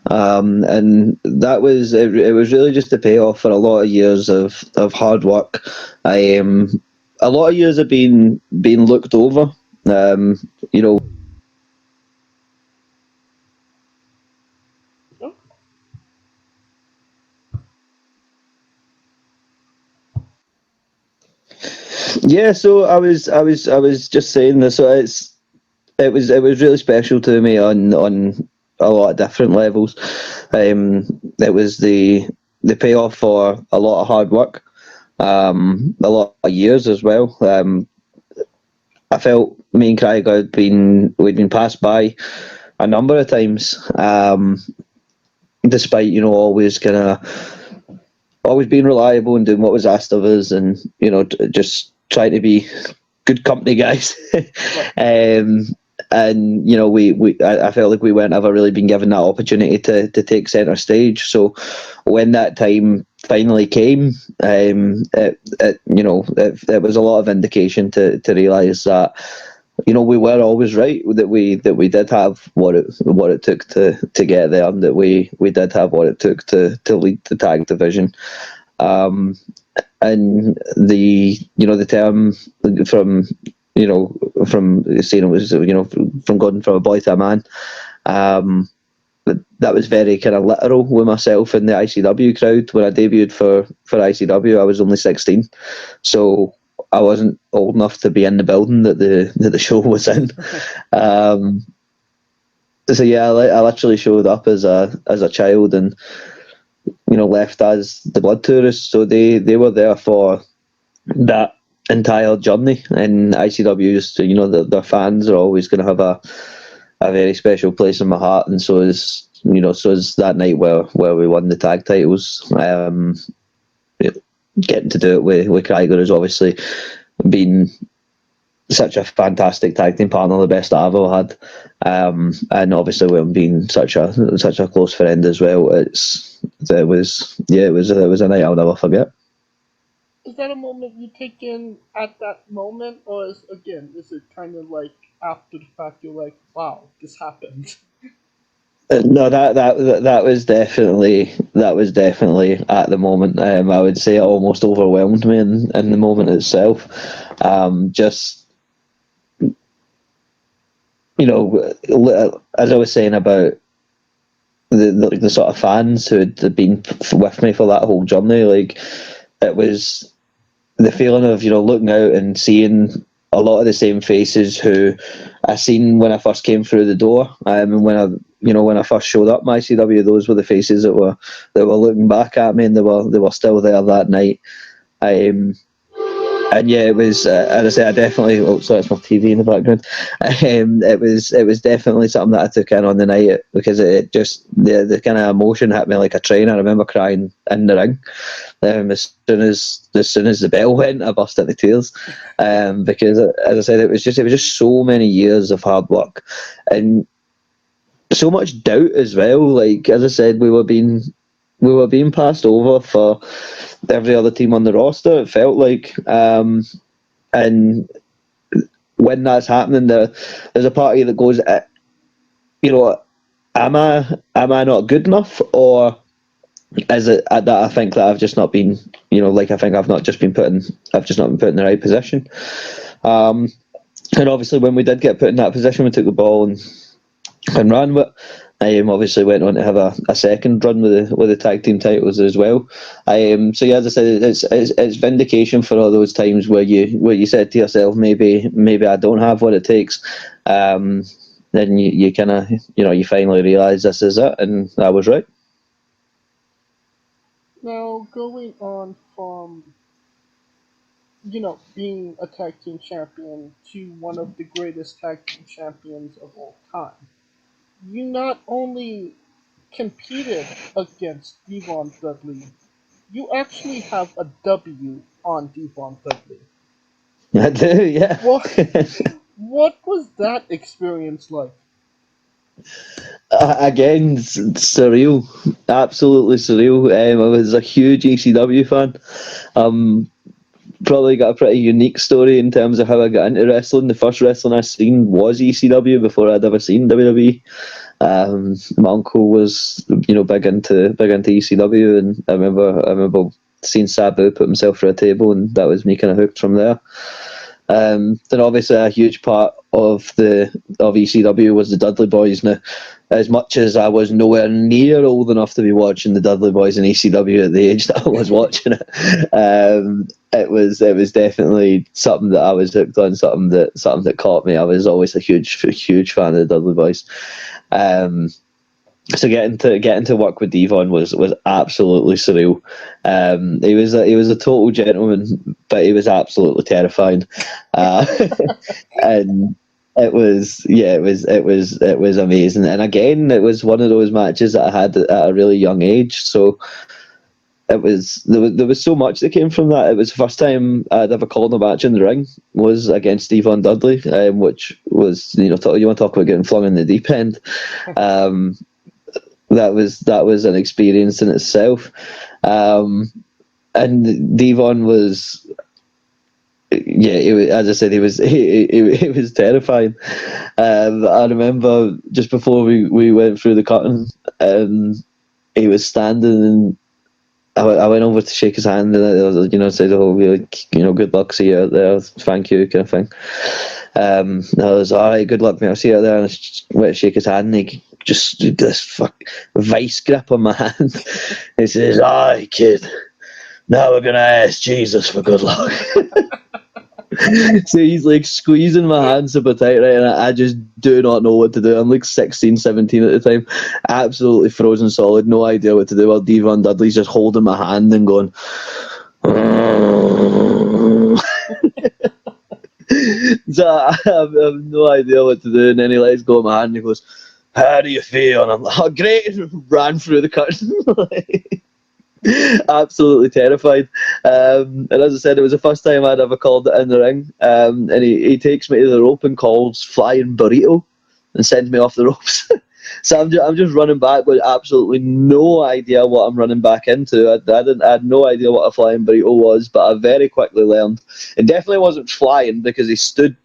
Speaker 12: and that was it was really just a payoff for a lot of years of hard work. A lot of years of being looked over. Yeah, so I was just saying this. So it was really special to me on a lot of different levels. It was the payoff for a lot of hard work, a lot of years as well. I felt me and Kreiger we'd been passed by a number of times, despite always being reliable and doing what was asked of us, and just trying to be good company guys. And I felt like we weren't ever really been given that opportunity to take centre stage. So when that time finally came, it was a lot of indication to realise that we were always right, that we did have what it took to get there, and that we did have what it took to lead the tag division. And the term from saying it was from going from a boy to a man, that was very kind of literal with myself in the ICW crowd. When I debuted for ICW, I was only 16, so I wasn't old enough to be in the building that the show was in. So yeah, I literally showed up as a child, and left as the blood tourists. So they were there for that entire journey, and ICW, their fans are always going to have a very special place in my heart, and so is that night where we won the tag titles. Getting to do it with Kreiger has obviously been such a fantastic tag team partner, the best I've ever had, and obviously with him being such a close friend as well. It was a night I'll never forget.
Speaker 13: Is that a moment you take in at that moment, or is it kind of like after the fact you're like, wow, this happened?
Speaker 12: No, that was definitely at the moment. I would say it almost overwhelmed me in the moment itself. Just as I was saying about the sort of fans who had been with me for that whole journey, like, it was the feeling of looking out and seeing a lot of the same faces who I seen when I first came through the door, and when I first showed up my ICW, those were the faces that were looking back at me, and they were still there that night. And yeah, it was, as I say, I definitely. Oh, sorry, it's my TV in the background. It was definitely something that I took in on the night, because it just the kind of emotion hit me like a train. I remember crying in the ring. As soon as the bell went, I burst into tears. Because, as I said, it was just so many years of hard work, and so much doubt as well. Like, as I said, we were being passed over for every other team on the roster, it felt like. And when that's happening, there's a part of you that goes, am I not good enough, or is it that I think that I've just not been, I think I've just not been put in the right position. And obviously when we did get put in that position, we took the ball and ran with. Obviously went on to have a second run with the tag team titles as well. So yeah, as I said, it's vindication for all those times where you said to yourself, maybe I don't have what it takes. Then you kind of you finally realise this is it, and I was right.
Speaker 13: Now, going on from being a tag team champion to one of the greatest tag team champions of all time, you not only competed against D-Von Dudley, you actually have a W on D-Von Dudley.
Speaker 12: I do, yeah.
Speaker 13: What was that experience like?
Speaker 12: Again, surreal, absolutely surreal. I was a huge ECW fan. Probably got a pretty unique story in terms of how I got into wrestling. The first wrestling I seen was ECW before I'd ever seen WWE. My uncle was, big into ECW, and I remember seeing Sabu put himself through a table, and that was me kind of hooked from there. Then obviously a huge part of ECW was the Dudley Boys. Now, as much as I was nowhere near old enough to be watching the Dudley Boys in ECW at the age that I was watching it, it was definitely something that I was hooked on, something that caught me. I was always a huge fan of the Dudley Boys. So getting to work with D-Von was absolutely surreal. He was a total gentleman, but he was absolutely terrifying, and it was amazing. And again, it was one of those matches that I had at a really young age. So there was so much that came from that. It was the first time I'd ever called a match in the ring was against D-Von Dudley, which was you want to talk about getting flung in the deep end. That was an experience in itself, and D-Von was, as I said, he was terrifying. I remember just before we went through the curtain, he was standing, and I went over to shake his hand, and I said, "Oh, good luck, see you out there, thank you," kind of thing. I was, "All right, good luck, mate, I'll see you out there," and I went to shake his hand, and he just did this vice grip on my hand. He says, "All right, kid, now we're gonna ask Jesus for good luck." So he's like squeezing my hand super tight, right, and I just do not know what to do. I'm like 16, 17 at the time, absolutely frozen solid, no idea what to do, while D-Von Dudley's just holding my hand and going, so I have no idea what to do, and then he lets go of my hand and he goes, "How do you feel?" And I'm like, "Oh, great," and ran through the curtain. Absolutely terrified. And as I said, it was the first time I'd ever called it in the ring. And he takes me to the rope and calls flying burrito and sends me off the ropes. So I'm just running back with absolutely no idea what I'm running back into. I had no idea what a flying burrito was, but I very quickly learned. It definitely wasn't flying because he stood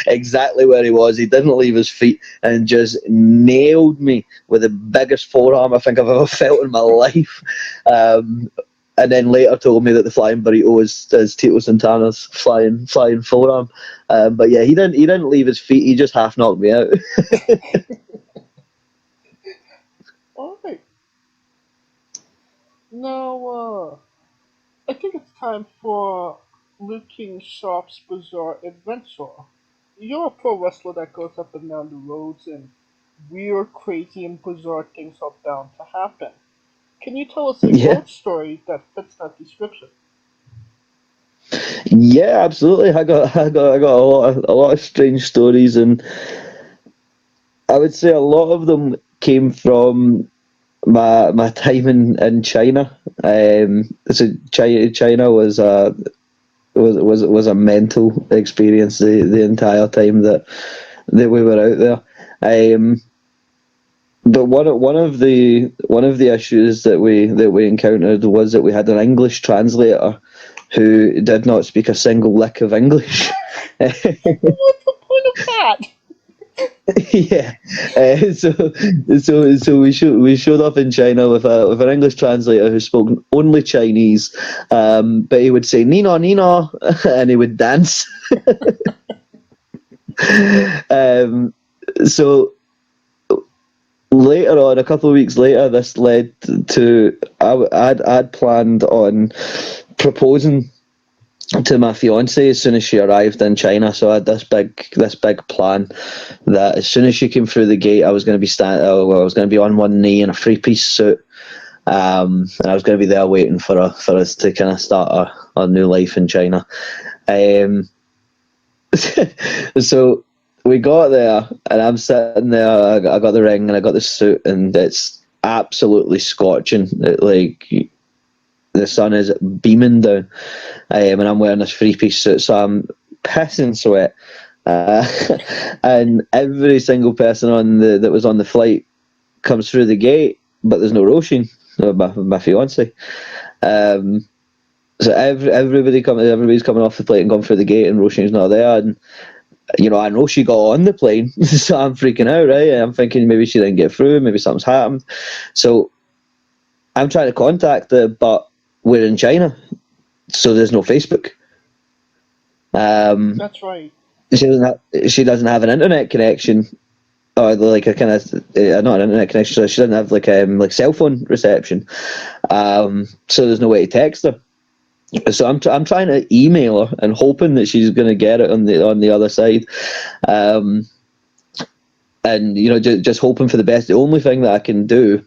Speaker 12: exactly where he was. He didn't leave his feet and just nailed me with the biggest forearm I think I've ever felt in my life. And then later told me that the flying burrito is Tito Santana's flying forearm. But yeah, he didn't leave his feet. He just half knocked me out.
Speaker 13: All right. Now, I think it's time for Luke King Sharp's Bizarre Adventure. You're a pro wrestler that goes up and down the roads, and weird, crazy, and bizarre things are bound to happen. Can you tell us a road story that fits that description?
Speaker 12: Yeah, absolutely. I got a lot of strange stories, and I would say a lot of them came from my time in Chaina. So Chaina was a mental experience the entire time that we were out there. But one of the issues that we encountered was that we had an English translator who did not speak a single lick of English.
Speaker 13: What's the point of that?
Speaker 12: Yeah, so we showed up in China with an English translator who spoke only Chinese, but he would say "Nino, Nino," and he would dance. So later on, a couple of weeks later, this led to I'd planned on proposing to my fiance as soon as she arrived in China. So I had this big plan that as soon as she came through the gate, I was going to be I was going to be on one knee in a 3-piece suit, and I was going to be there waiting for us to kind of start our new life in China. So we got there, and I'm sitting there. I got the ring and I got the suit, and it's absolutely scorching. The sun is beaming down, and I'm wearing this 3-piece suit, so I'm pissing sweat. And every single person that was on the flight comes through the gate, but there's no Roshin, my fiance. So everybody's coming off the plane and going through the gate, and Roshin's not there. And I know she got on the plane, so I'm freaking out, right? I'm thinking maybe she didn't get through, maybe something's happened. So I'm trying to contact her, but we're in China, so there's no Facebook.
Speaker 13: That's right.
Speaker 12: She doesn't have an internet connection, or like a kind of not an internet connection. So she doesn't have like cell phone reception. So there's no way to text her. So I'm trying to email her and hoping that she's going to get it on the other side, and just hoping for the best. The only thing that I can do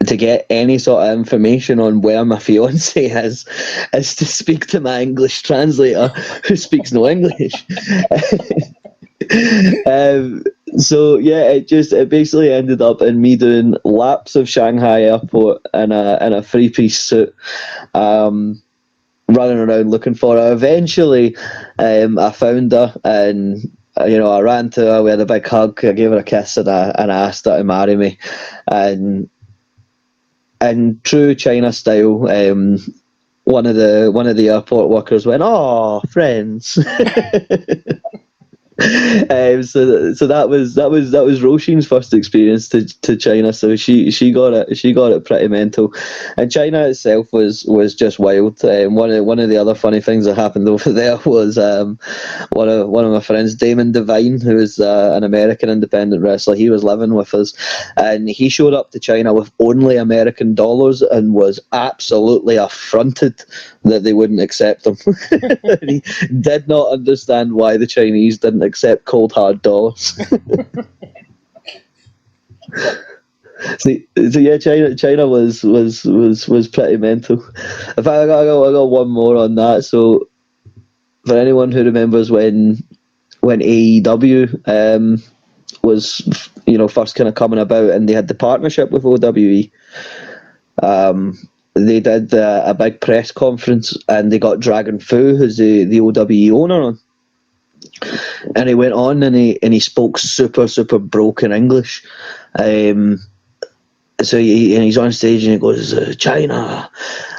Speaker 12: to get any sort of information on where my fiance is to speak to my English translator who speaks no English. So yeah, it basically ended up in me doing laps of Shanghai airport in a 3-piece suit, running around looking for her. Eventually, I found her, and I ran to her, we had a big hug, I gave her a kiss, and I asked her to marry me. And in true China style, one of the airport workers went, "Oh, friends." So that was Roshin's first experience to China. So she got it pretty mental, and China itself was just wild. One of the other funny things that happened over there was one of my friends, Damon Devine, who is an American independent wrestler. He was living with us, and he showed up to China with only American dollars and was absolutely affronted that they wouldn't accept him. He did not understand why the Chinese didn't accept cold hard dollars. So yeah, China was pretty mental. In fact, I got one more on that. So for anyone who remembers when AEW was first kind of coming about, and they had the partnership with OWE, they did a big press conference, and they got Dragon Fu, who's the OWE owner, on. And he went on and he spoke super broken English. So he's on stage and he goes, "China,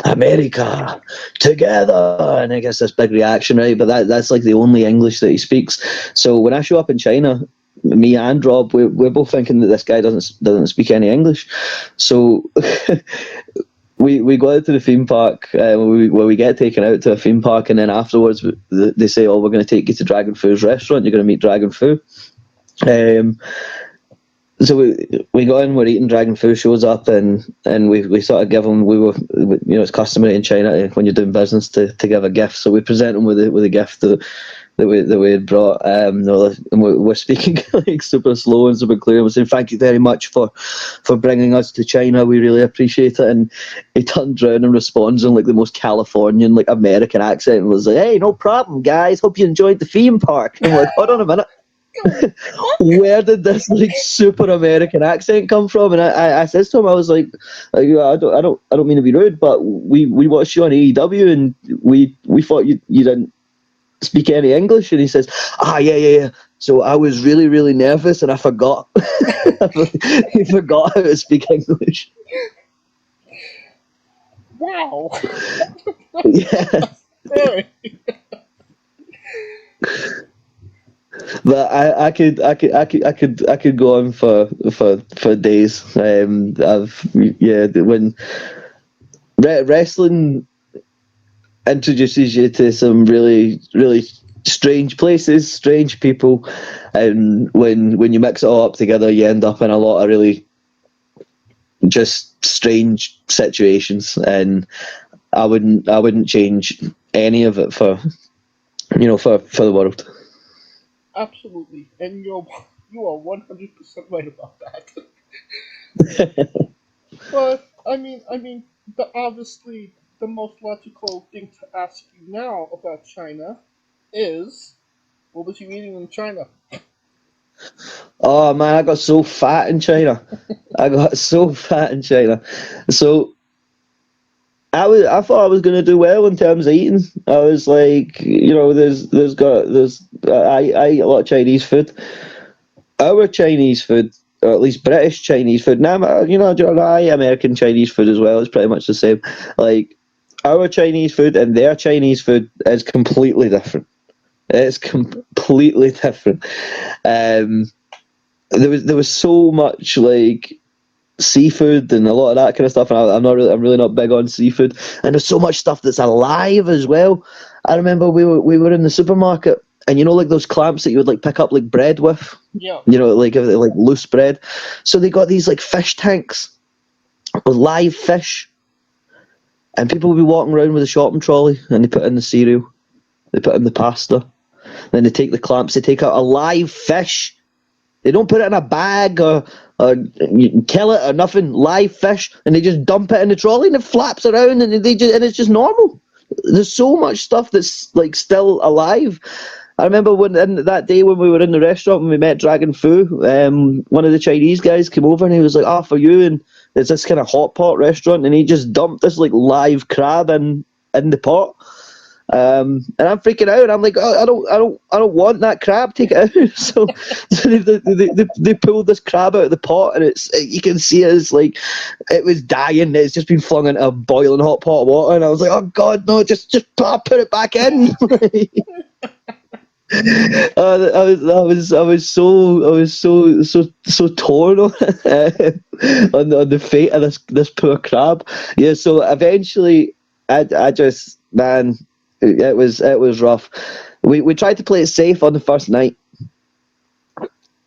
Speaker 12: America, together," and I guess this big reaction, right? But that's like the only English that he speaks. So when I show up in China, me and Rob, we're both thinking that this guy doesn't speak any English. So we go out to the theme park, where we get taken out to a theme park, and then afterwards they say, "Oh, we're going to take you to Dragon Fu's restaurant. You're going to meet Dragon Fu." So we go in, we're eating, Dragon Fu shows up, and we sort of give him, it's customary in China when you're doing business to give a gift. So we present him with a gift that we had brought, and we're speaking like super slow and super clear. We're saying, "Thank you very much for bringing us to China. We really appreciate it." And he turns around and responds in like the most Californian, like American accent, and was like, "Hey, no problem, guys. Hope you enjoyed the theme park." And I'm like, "Hold on a minute." Where did this like super American accent come from? And I said to him, I was like, I don't mean to be rude, but we watched you on AEW, and we thought you didn't speak any English. And he says, yeah. So I was really, really nervous, and I forgot. He forgot how to speak English.
Speaker 13: Wow.
Speaker 12: Yeah. But I could go on for days. When wrestling introduces you to some really, really strange places, strange people, and when you mix it all up together, you end up in a lot of really just strange situations. And I wouldn't change any of it for the world.
Speaker 13: Absolutely, and you are 100% right about that. But I mean, obviously the most logical thing to ask you now about China is, what was you eating in China?
Speaker 12: Oh man, I got so fat in China. So I thought I was going to do well in terms of eating. I was like, I eat a lot of Chinese food. Our Chinese food, or at least British Chinese food. Now, I eat American Chinese food as well. It's pretty much the same. Like, our Chinese food and their Chinese food is completely different. It's completely different. There was so much like seafood and a lot of that kind of stuff, and I'm really not big on seafood. And there's so much stuff that's alive as well. I remember we were in the supermarket, and like those clamps that you would like pick up like bread with.
Speaker 13: Yeah.
Speaker 12: Like loose bread. So they got these like fish tanks with live fish, and people would be walking around with a shopping trolley, and they put in the cereal, they put in the pasta, then they take the clamps, they take out a live fish. They don't put it in a bag or you kill it or nothing. Live fish, and they just dump it in the trolley and it flaps around, and it's just normal. There's so much stuff that's like still alive. I remember that day when we were in the restaurant when we met Dragon Fu, one of the Chinese guys came over and he was like, for you, and it's this kind of hot pot restaurant, and he just dumped this like live crab in the pot. And I'm freaking out. I'm like, I don't want that crab. Take it out. So they pulled this crab out of the pot, and you can see it's like it was dying. It's just been flung into a boiling hot pot of water, and I was like, oh god, no! Just put it back in. I was so torn on the fate of this poor crab. Yeah. So eventually, I just, man. It was rough. We tried to play it safe on the first night,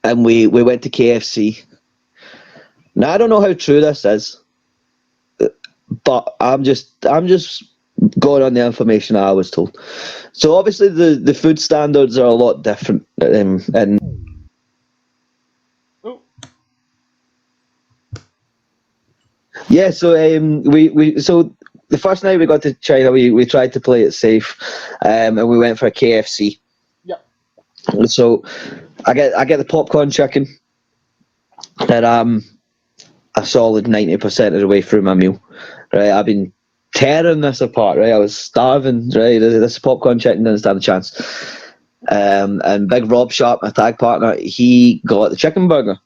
Speaker 12: and we went to KFC. Now I don't know how true this is, but I'm just going on the information I was told. So obviously the food standards are a lot different, and yeah. So so. The first night we got to China, we tried to play it safe, and we went for a KFC.
Speaker 13: Yeah.
Speaker 12: So I get the popcorn chicken, and I'm a solid 90% of the way through my meal. Right, I've been tearing this apart. Right, I was starving. Right, this popcorn chicken didn't stand a chance. And Big Rob Sharp, my tag partner, he got the chicken burger.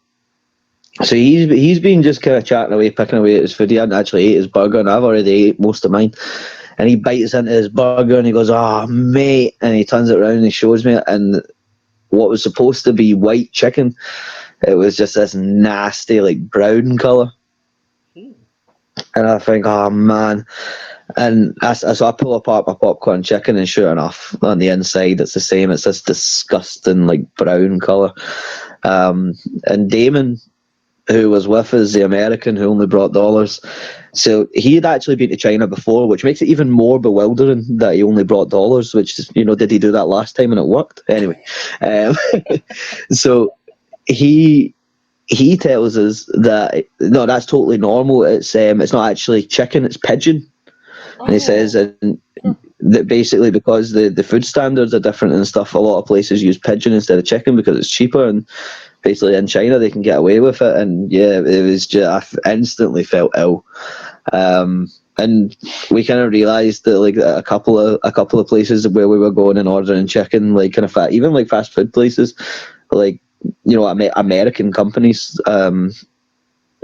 Speaker 12: So he's been just kind of chatting away, picking away at his food. He hadn't actually ate his burger, and I've already ate most of mine. And he bites into his burger, and he goes, "Oh, mate!" And he turns it around and he shows me it, and what was supposed to be white chicken, it was just this nasty, like brown colour. And I think, oh man. And so I pull apart my popcorn chicken, and sure enough, on the inside it's the same. It's this disgusting, like brown colour. And Damon, who was with us, the American who only brought dollars. So he had actually been to China before, which makes it even more bewildering that he only brought dollars, which, did he do that last time and it worked? Anyway, so he tells us that, no, that's totally normal. It's not actually chicken, it's pigeon. And he says that basically because the food standards are different and stuff, a lot of places use pigeon instead of chicken because it's cheaper, and basically in China they can get away with it. And yeah, it was just, I instantly felt ill. And we kind of realised that like a couple of places where we were going and ordering chicken, like kind of even like fast food places, like American companies,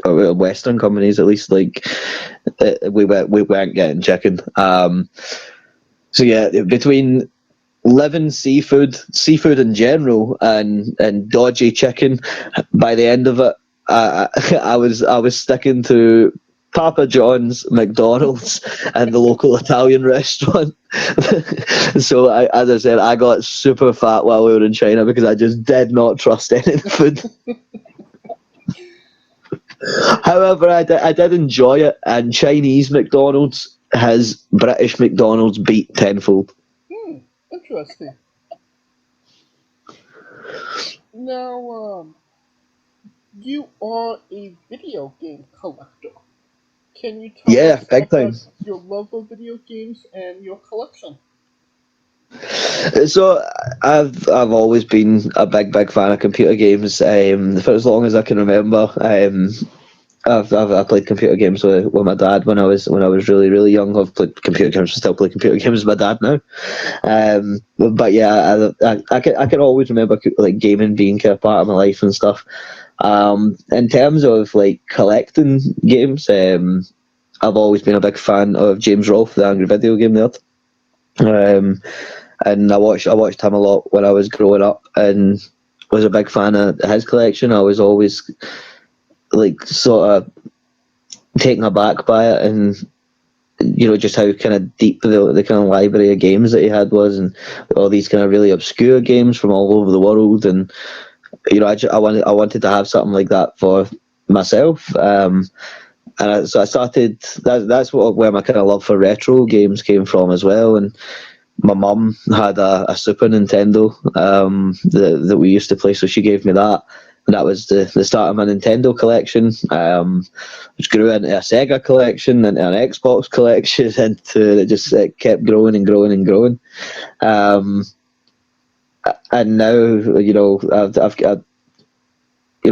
Speaker 12: or Western companies at least, like we weren't getting chicken. So yeah, between living seafood in general, and dodgy chicken, by the end of it, I was sticking to Papa John's, McDonald's, and the local Italian restaurant. So, as I said, I got super fat while we were in China because I just did not trust any food. However, I did enjoy it, and Chinese McDonald's has British McDonald's beat tenfold.
Speaker 13: Interesting. Now, you are a video game collector. Can you tell us
Speaker 12: big time.
Speaker 13: about your love of video games and your collection?
Speaker 12: So I've always been a big fan of computer games. For as long as I can remember, I've played computer games with my dad when I was really young. I've played computer games, still play computer games with my dad now. But yeah, I can always remember like gaming being kind of part of my life and stuff. In terms of like collecting games, I've always been a big fan of James Rolfe, the Angry Video Game Nerd. And I watched him a lot when I was growing up, and was a big fan of his collection. I was always like sort of taken aback by it, and just how kind of deep the kind of library of games that he had was, and all these kind of really obscure games from all over the world. And I wanted to have something like that for myself. So I started. That's where my kind of love for retro games came from as well. And my mum had a Super Nintendo that we used to play, so she gave me that. And that was the start of my Nintendo collection, which grew into a Sega collection, into an Xbox collection, into it kept growing and growing and growing. And now,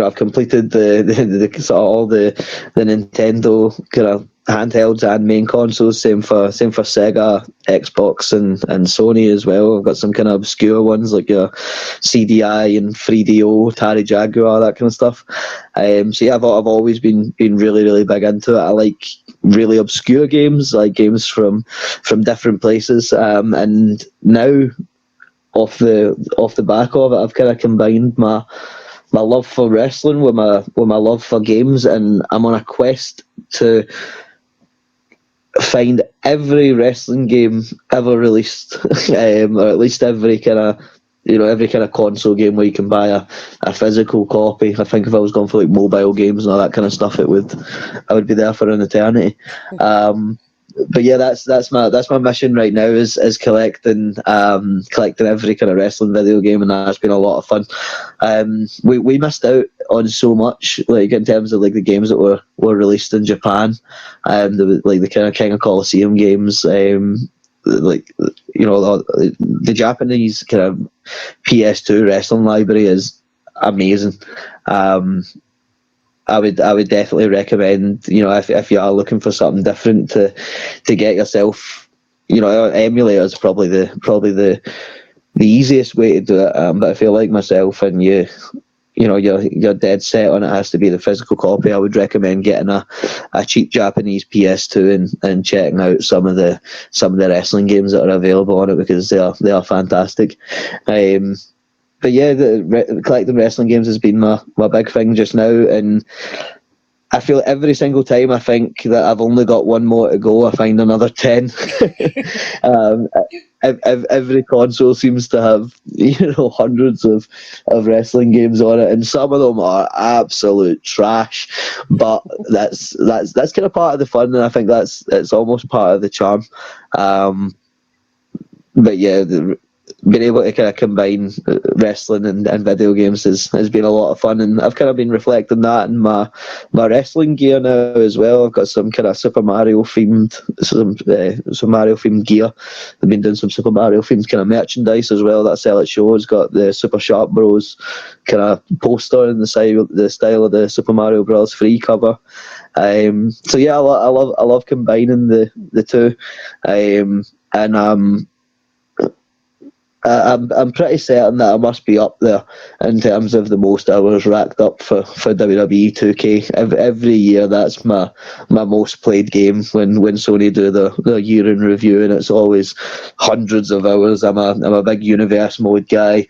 Speaker 12: I've completed the sort of all the Nintendo kind of handhelds and main consoles. Same for Sega, Xbox, and Sony as well. I've got some kind of obscure ones like your CDI and 3DO, Atari Jaguar, that kind of stuff. So yeah, I've always been really big into it. I like really obscure games, like games from different places. And now, off the back of it, I've kind of combined my love for wrestling with my love for games, and I'm on a quest to find every wrestling game ever released, or at least every kind of console game where you can buy a physical copy. I think if I was going for like mobile games and all that kind of stuff, I would be there for an eternity. But yeah, that's my mission right now is collecting every kind of wrestling video game, and that's been a lot of fun. We missed out on so much, like in terms of like the games that were released in Japan, the kind of King of Colosseum games, the Japanese kind of PS2 wrestling library is amazing. I would definitely recommend, if you are looking for something different to get yourself, emulator is probably the easiest way to do it. But if you're like myself and you're dead set on it has to be the physical copy, I would recommend getting a cheap Japanese PS2 and checking out some of the wrestling games that are available on it, because they are fantastic. But yeah, collecting wrestling games has been my big thing just now, and I feel every single time I think that I've only got one more to go, I find another 10. Every console seems to have hundreds of wrestling games on it, and some of them are absolute trash. But that's kind of part of the fun, and I think it's almost part of the charm. But yeah, being able to kind of combine wrestling and video games has been a lot of fun, and I've kind of been reflecting that in my wrestling gear now as well. I've got some kind of Super Mario themed gear. I've been doing some Super Mario themed kind of merchandise as well that I sell at shows. Got the Super Sharp Bros kind of poster in the style of the Super Mario Bros. 3 cover. So yeah, I love combining the two, and I'm pretty certain that I must be up there in terms of the most hours racked up for WWE 2K. Every year, that's my most played game when Sony do the year in review, and it's always hundreds of hours. I'm a big universe mode guy.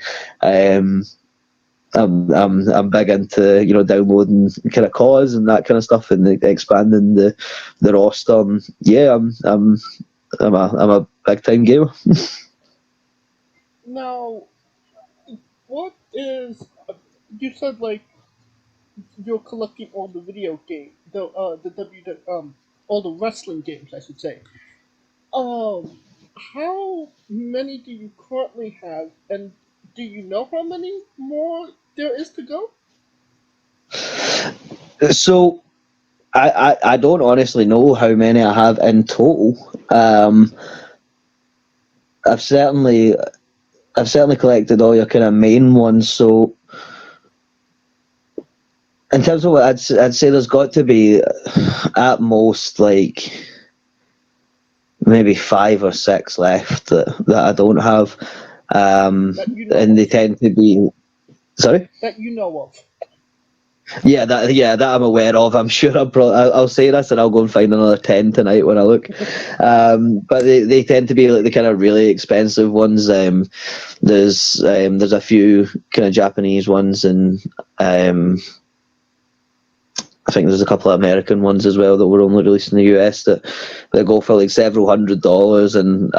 Speaker 12: I'm big into downloading kind of cause and that kind of stuff and expanding the roster. And yeah, I'm a big time gamer.
Speaker 13: Now, what is you said like you're collecting all the video game, all the wrestling games, I should say. How many do you currently have, and do you know how many more there is to go?
Speaker 12: So I don't honestly know how many I have in total. I've certainly collected all your kind of main ones. So in terms of what I'd say, there's got to be at most like maybe 5 or 6 left that I don't have, and they tend to be. Sorry?
Speaker 13: That you know of.
Speaker 12: Yeah, that I'm aware of. I'm sure I'll say this and I'll go and find another 10 tonight when I look. But they tend to be like the kind of really expensive ones. There's a few kind of Japanese ones, and I think there's a couple of American ones as well that were only released in the US that go for like several $100s, and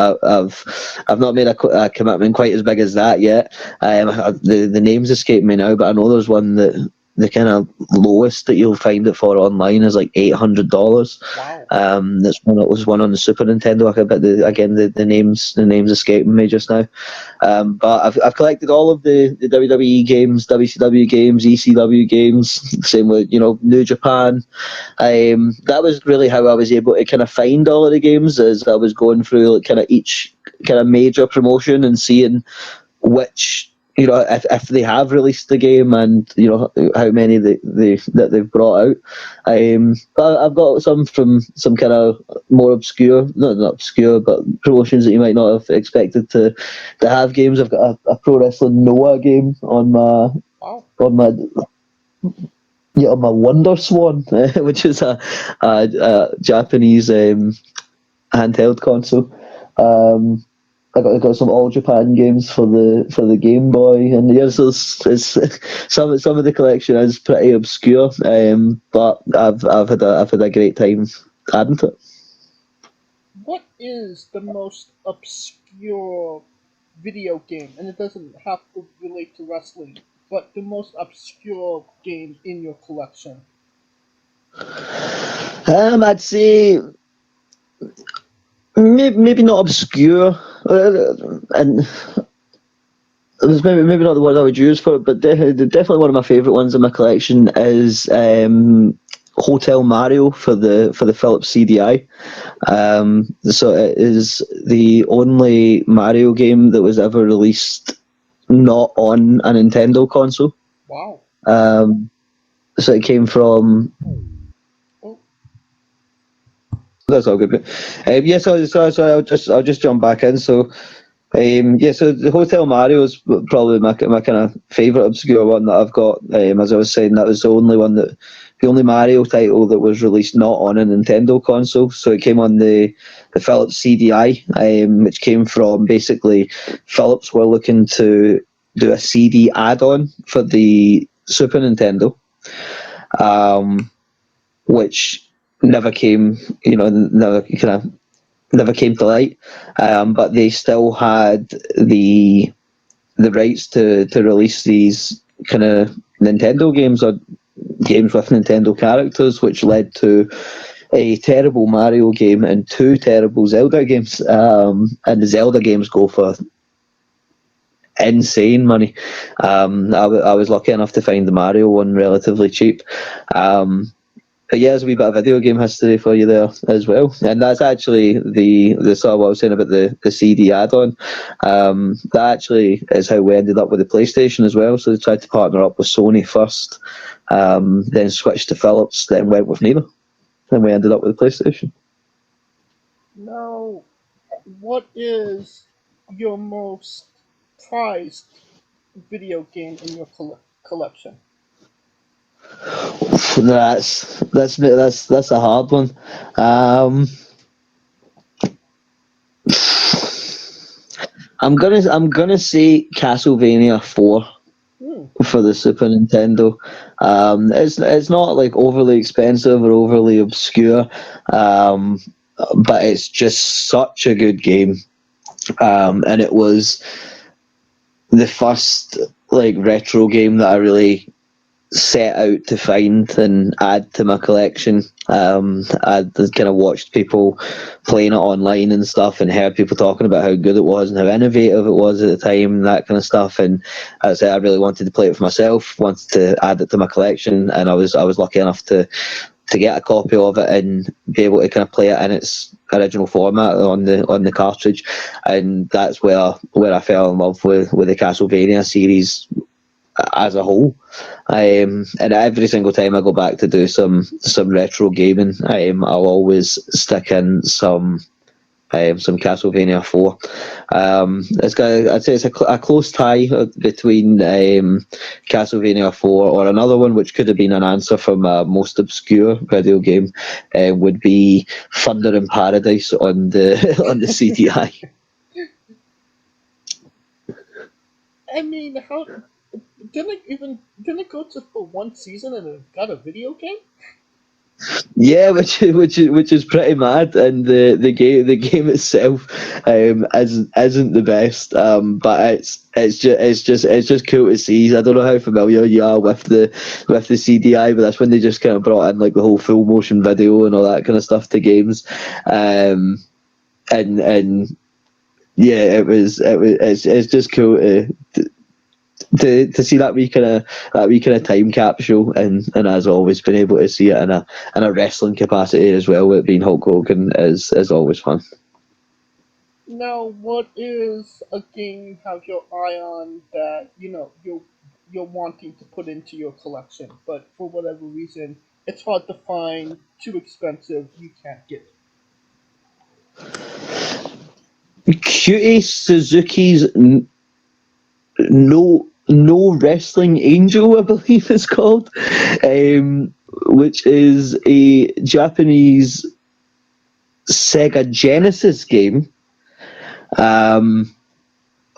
Speaker 12: I've not made a commitment quite as big as that yet. The names escape me now, but I know there's one that the kind of lowest that you'll find it for online is like $800.
Speaker 13: Wow.
Speaker 12: That was one on the Super Nintendo. But the names escaping me just now. But I've collected all of the WWE games, WCW games, ECW games. Same with New Japan. That was really how I was able to kind of find all of the games, as I was going through like kind of each kind of major promotion and seeing which. If they have released the game, and how many that they've brought out. But I've got some from some kind of more obscure, not obscure, but promotions that you might not have expected to have games. I've got a Pro Wrestling Noah game on my Wonder Swan, which is a Japanese handheld console. I got some All Japan games for the Game Boy, and yes, it's some of the collection is pretty obscure, but I've had a great time adding to it.
Speaker 13: What is the most obscure video game, and it doesn't have to relate to wrestling, but the most obscure game in your collection?
Speaker 12: I'd say maybe not obscure, and it was maybe not the word I would use for it, but definitely one of my favourite ones in my collection is Hotel Mario for the Philips CDI. So it is the only Mario game that was ever released not on a Nintendo console.
Speaker 13: Wow.
Speaker 12: So it came from. That's all good. So I'll just jump back in. So, so the Hotel Mario is probably my kind of favourite obscure one that I've got. As I was saying, that was the only Mario title that was released not on a Nintendo console. So it came on the Philips CDI, which came from basically Philips were looking to do a CD add-on for the Super Nintendo, which never came, never came to light. But they still had the rights to release these kind of Nintendo games, or games with Nintendo characters, which led to a terrible Mario game and 2 terrible Zelda games. And the Zelda games go for insane money. I was lucky enough to find the Mario one relatively cheap. But yeah, there's a wee bit of video game history for you there as well, and that's actually the sort of what I was saying about the CD add-on. That actually is how we ended up with the PlayStation as well. So they tried to partner up with Sony first, then switched to Philips, then went with neither, and we ended up with the PlayStation.
Speaker 13: Now, what is your most prized video game in your collection?
Speaker 12: That's a hard one. I'm gonna say Castlevania 4. for the Super Nintendo. It's not like overly expensive or overly obscure, but it's just such a good game. And it was the first like retro game that I really set out to find and add to my collection. I'd kind of watched people playing it online and stuff, and heard people talking about how good it was and how innovative it was at the time and that kind of stuff. And I said I really wanted to play it for myself, wanted to add it to my collection, and I was lucky enough to get a copy of it and be able to kind of play it in its original format on the cartridge. And that's where I fell in love with the Castlevania series as a whole. And every single time I go back to do some retro gaming, I'll always stick in some Castlevania 4. I'd say it's a close tie between Castlevania 4 or another one, which could have been an answer from a most obscure video game, would be Thunder in Paradise on the on the CDI.
Speaker 13: I mean, how didn't it go to for one season and it got a video game?
Speaker 12: Yeah, which is pretty mad, and the game itself isn't the best, but it's just cool to see. I don't know how familiar you are with the CDI, but that's when they just kind of brought in like the whole full motion video and all that kind of stuff to games, and yeah, it's just cool to see that wee kind of time capsule, and as always, been able to see it in a wrestling capacity as well, with it being Hulk Hogan is always fun.
Speaker 13: Now, what is a game you have your eye on that you're wanting to put into your collection, but for whatever reason it's hard to find, too expensive, you can't get it?
Speaker 12: Cutie Suzuki's No Wrestling Angel, I believe it's called, which is a Japanese Sega Genesis game.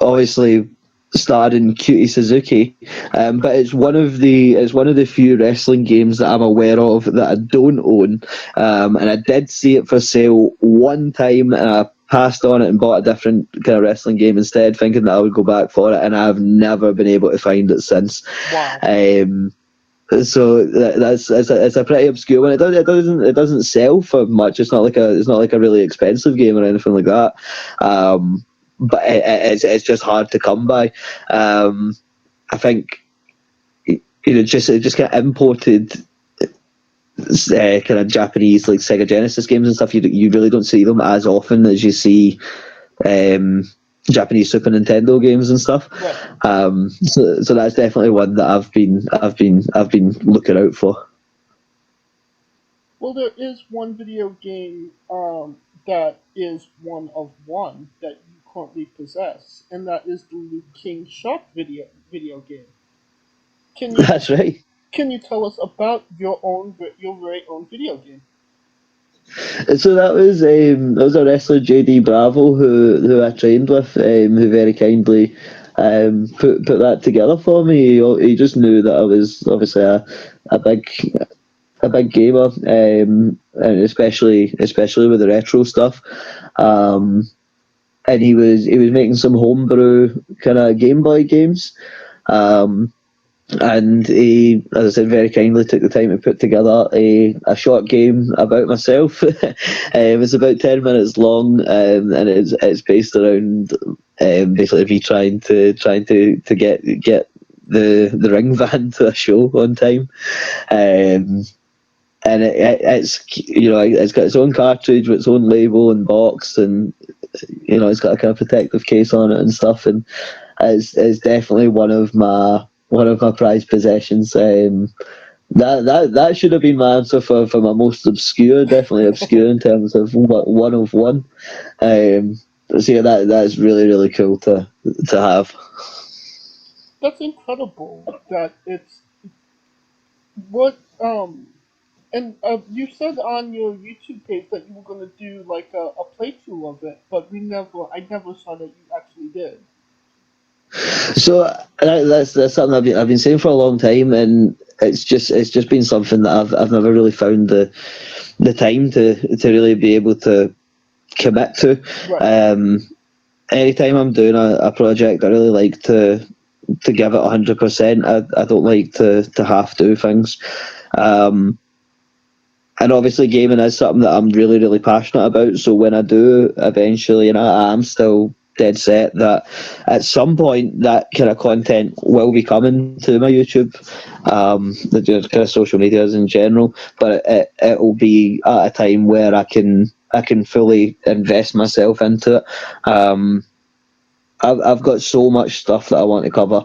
Speaker 12: Obviously starring Cutie Suzuki, but it's one of the few wrestling games that I'm aware of that I don't own, and I did see it for sale one time, and I passed on it and bought a different kind of wrestling game instead, thinking that I would go back for it, and I've never been able to find it since.
Speaker 13: Wow.
Speaker 12: So it's a pretty obscure one. It doesn't sell for much. It's not like a really expensive game or anything like that. But it's just hard to come by. I think it just kind of imported kind of Japanese like Sega Genesis games and stuff. You really don't see them as often as you see Japanese Super Nintendo games and stuff.
Speaker 13: Right.
Speaker 12: So that's definitely one that I've been looking out for.
Speaker 13: Well, there is one video game that is one of one that you currently possess, and that is the Liu King Shop video game.
Speaker 12: That's right.
Speaker 13: Can you tell us about your very own video game?
Speaker 12: So that was a wrestler, JD Bravo, who I trained with, who very kindly put that together for me. He just knew that I was obviously a big gamer, and especially with the retro stuff. And he was making some homebrew kind of Game Boy games. And he, as I said, very kindly took the time to put together a short game about myself. It's about 10 minutes long, and it's based around basically me trying to get the ring van to a show on time. And it's got its own cartridge with its own label and box, and it's got a kind of protective case on it and stuff, and it's definitely one of my prized possessions. That should have been my answer for my most obscure. Definitely obscure in terms of one of one. So yeah, that's really, really cool to have.
Speaker 13: That's incredible. That it's what and you said on your YouTube page that you were going to do like a playthrough of it, but I never saw that you actually did.
Speaker 12: So that's something I've been saying for a long time, and it's just been something that I've never really found the time to really be able to commit to.
Speaker 13: Right.
Speaker 12: Anytime I'm doing a project, I really like to give it 100%. I don't like to half do things. And obviously gaming is something that I'm really, really passionate about. So when I do eventually, and I am still dead set that at some point that kind of content will be coming to my YouTube, the kind of social medias in general, but it will be at a time where I can fully invest myself into it. I've got so much stuff that I want to cover.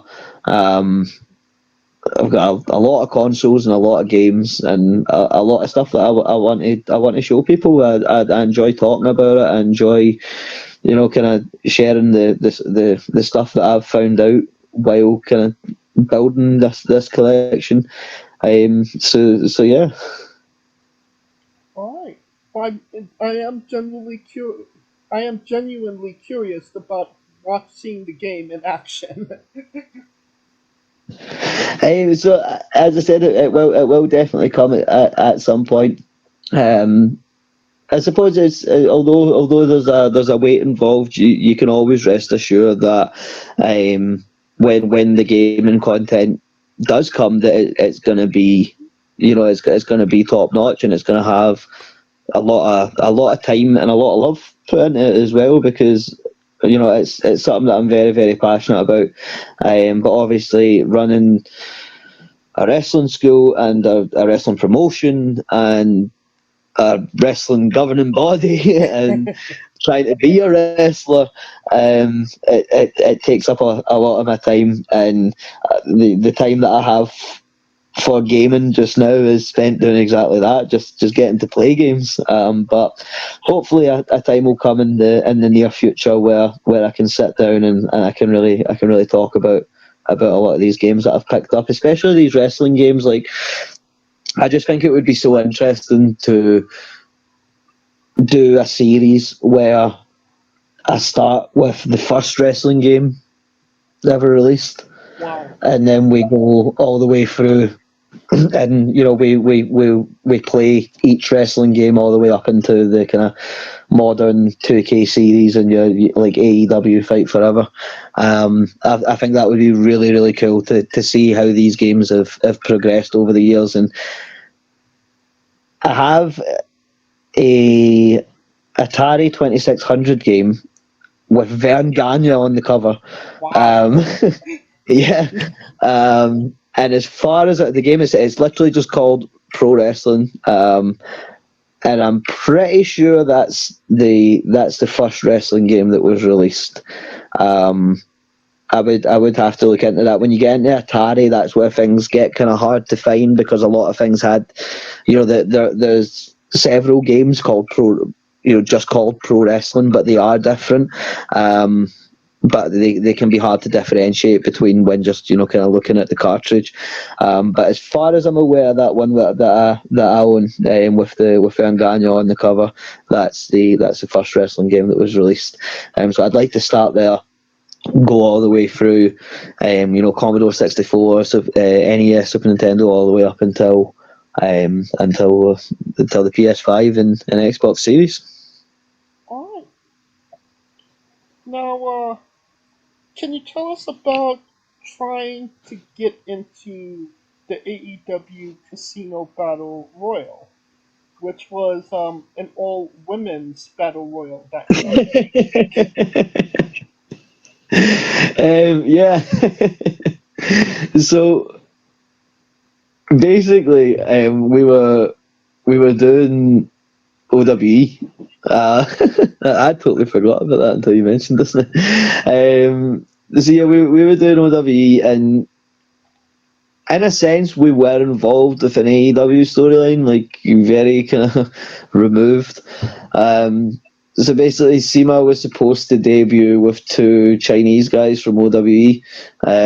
Speaker 12: I've got a lot of consoles and a lot of games and a lot of stuff that I want to show people. I enjoy talking about it. I enjoy, kind of sharing the stuff that I've found out while kind of building this collection. So yeah.
Speaker 13: All right. I am genuinely curious. I am genuinely curious about watching the game in action.
Speaker 12: So as I said, it will definitely come at some point. I suppose it's although there's a weight involved, you can always rest assured that when the gaming content does come, that it's going to be it's going to be top notch, and it's going to have a lot of time and a lot of love put into it as well, because it's something that I'm very, very passionate about. But obviously running a wrestling school and a wrestling promotion and a wrestling governing body and trying to be a wrestler, it takes up a lot of my time, and the time that I have for gaming just now is spent doing exactly that, just getting to play games. But hopefully a time will come in the near future where I can sit down and I can really talk about a lot of these games that I've picked up, especially these wrestling games. Like, I just think it would be so interesting to do a series where I start with the first wrestling game ever released.
Speaker 13: Wow.
Speaker 12: And then we go all the way through, and we play each wrestling game all the way up into the kind of modern 2K series and your like AEW Fight Forever. I think that would be really, really cool to see how these games have progressed over the years. And I have a Atari 2600 game with Vern Gagne on the cover.
Speaker 13: Wow.
Speaker 12: Yeah. And as far as the game is, it's literally just called Pro Wrestling. And I'm pretty sure that's the first wrestling game that was released. I would have to look into that. When you get into Atari, that's where things get kind of hard to find, because a lot of things had, there's several games called just called Pro Wrestling, but they are different. But they can be hard to differentiate between when just kind of looking at the cartridge. But as far as I'm aware, that one that I own with Vern Gagne on the cover, that's the first wrestling game that was released. So I'd like to start there, go all the way through, Commodore 64, NES, Super Nintendo, all the way up until the PS5 and Xbox Series.
Speaker 13: All right. Now, can you tell us about trying to get into the AEW Casino Battle Royal, which was an all-women's battle royal back then?
Speaker 12: Yeah. So basically, we were doing OWE. I totally forgot about that until you mentioned this now. So yeah, we were doing OWE, and in a sense we were involved with an AEW storyline, like very kind of removed. So basically, Seema was supposed to debut with two Chinese guys from OWE,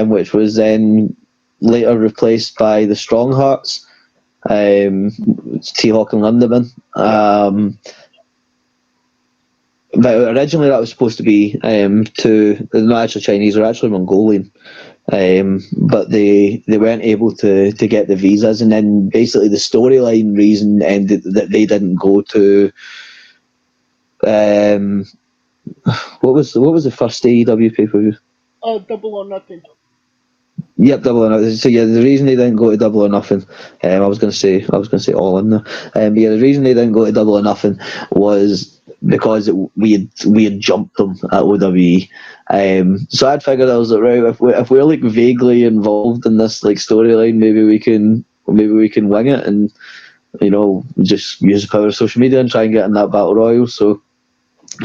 Speaker 12: which was then later replaced by the Strong Hearts, T-Hawk and Lindemann. but originally that was supposed to be they're not actually Chinese, they're actually Mongolian. But they weren't able to get the visas, and then basically the storyline reason ended that they didn't go to what was the first AEW pay-per-view?
Speaker 13: Double or Nothing.
Speaker 12: Yep, Double or Nothing. So yeah, the reason they didn't go to Double or Nothing, I was going to say All In there. But yeah, the reason they didn't go to Double or Nothing was because we had jumped them at OWE. So I'd figured, I was like, right, if we're like vaguely involved in this like storyline, maybe we can wing it and, you know, just use the power of social media and try and get in that battle royal. So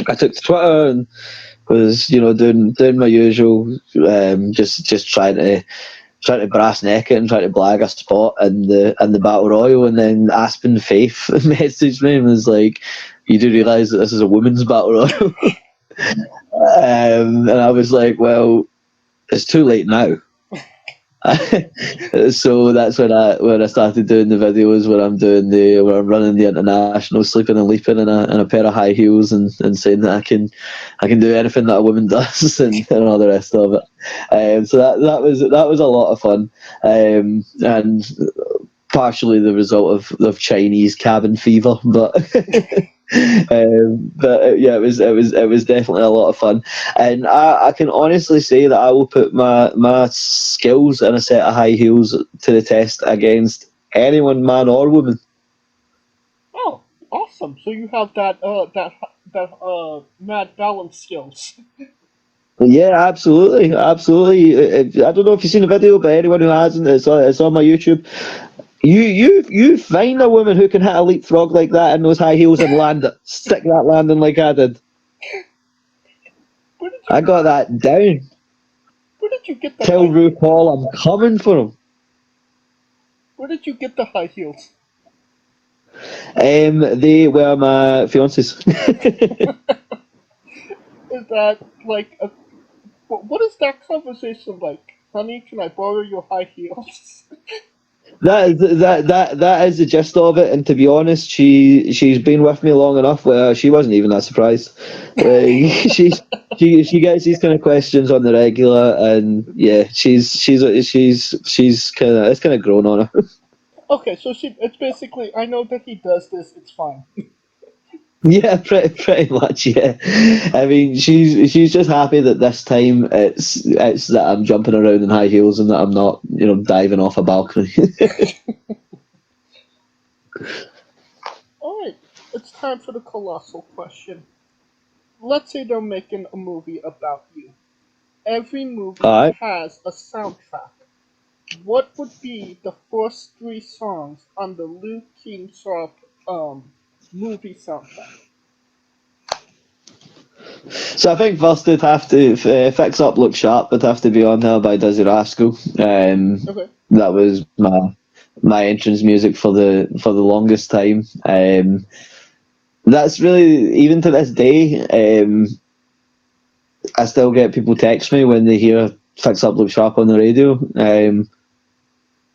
Speaker 12: I took to Twitter and was, you know, doing my usual, just trying to brass neck it and try to blag a spot in the battle royal, and then Aspen Faith messaged me and was like, "You do realise that this is a women's battle royal?" And I was like, "Well, it's too late now." So that's when I started doing the videos where I'm running the international, sleeping and leaping in a pair of high heels and saying that I can do anything that a woman does and all the rest of it. So that was a lot of fun, and partially the result of Chinese cabin fever, but. But yeah, it was definitely a lot of fun, and I can honestly say that I will put my skills in a set of high heels to the test against anyone, man or woman.
Speaker 13: Oh, awesome! So you have that mad balance skills.
Speaker 12: Yeah, absolutely. I don't know if you've seen the video, but anyone who hasn't, it's on my YouTube. You find a woman who can hit a leapfrog like that in those high heels and land it, stick that landing like I did. I got that down.
Speaker 13: Where did you get the
Speaker 12: Tell RuPaul I'm coming for him.
Speaker 13: Where did you get the high heels?
Speaker 12: They were my fiance's.
Speaker 13: Is that like what is that conversation like? Honey, can I borrow your high heels?
Speaker 12: That is the gist of it, and to be honest, she's been with me long enough where she wasn't even that surprised. She gets these kind of questions on the regular, and yeah, she's kind of grown on her.
Speaker 13: Okay, so it's basically, I know that he does this, it's fine.
Speaker 12: Yeah, pretty much. Yeah, I mean, she's just happy that this time it's that I'm jumping around in high heels and that I'm not, you know, diving off a balcony.
Speaker 13: All right, it's time for the colossal question. Let's say they're making a movie about you. Every movie has a soundtrack. What would be the first 3 songs on the Luke King Sharp movie soundtrack?
Speaker 12: So I think first it'd have to Fix Up Look Sharp would have to be on there by Dizzy Rascal.
Speaker 13: Okay.
Speaker 12: That was my entrance music for the longest time. That's really, even to this day, I still get people text me when they hear Fix Up Look Sharp on the radio.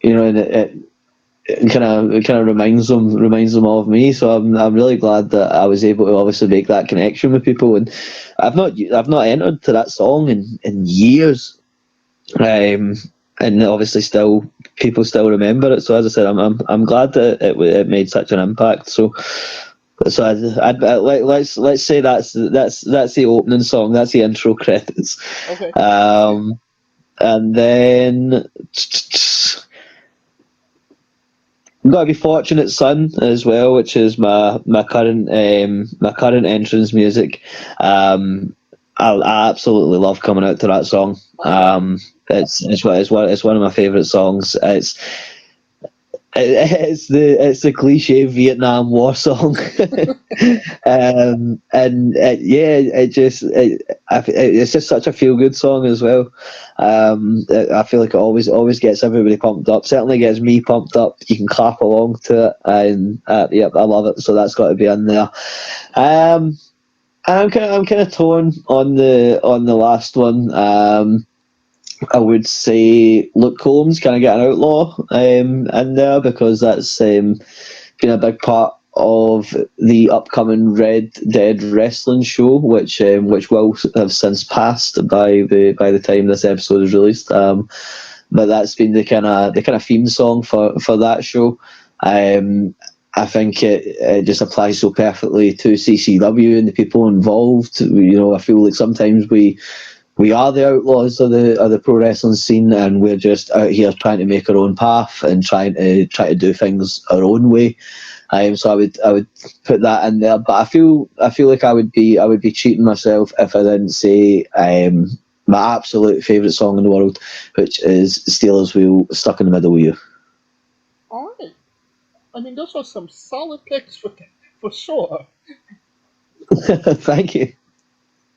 Speaker 12: You know, and it kind of reminds them of me. So I'm really glad that I was able to obviously make that connection with people. And I've not entered to that song in years, and obviously people still remember it. So as I said, I'm glad that it made such an impact. So let's say that's the opening song. That's the intro credits.
Speaker 13: Okay.
Speaker 12: And then. I've got to be Fortunate Son as well, which is my current entrance music. I absolutely love coming out to that song. It's one of my favourite songs. It's the cliche Vietnam War song, it's just such a feel good song as well. I feel like it always gets everybody pumped up. Certainly gets me pumped up. You can clap along to it, and I love it. So that's got to be in there. I'm kind of torn on the last one. I would say Luke Combs kind of get an outlaw in there, because that's been a big part of the upcoming Red Dead Wrestling show, which will have since passed by the time this episode is released. But that's been the kind of theme song for that show. I think it just applies so perfectly to CCW and the people involved. I feel like sometimes we are the outlaws of the pro wrestling scene, and we're just out here trying to make our own path and trying to do things our own way. So I would put that in there. But I feel like I would be cheating myself if I didn't say my absolute favourite song in the world, which is Steelers Wheel, Stuck in the Middle with You.
Speaker 13: All right. I mean, those are some solid picks for sure.
Speaker 12: Thank you.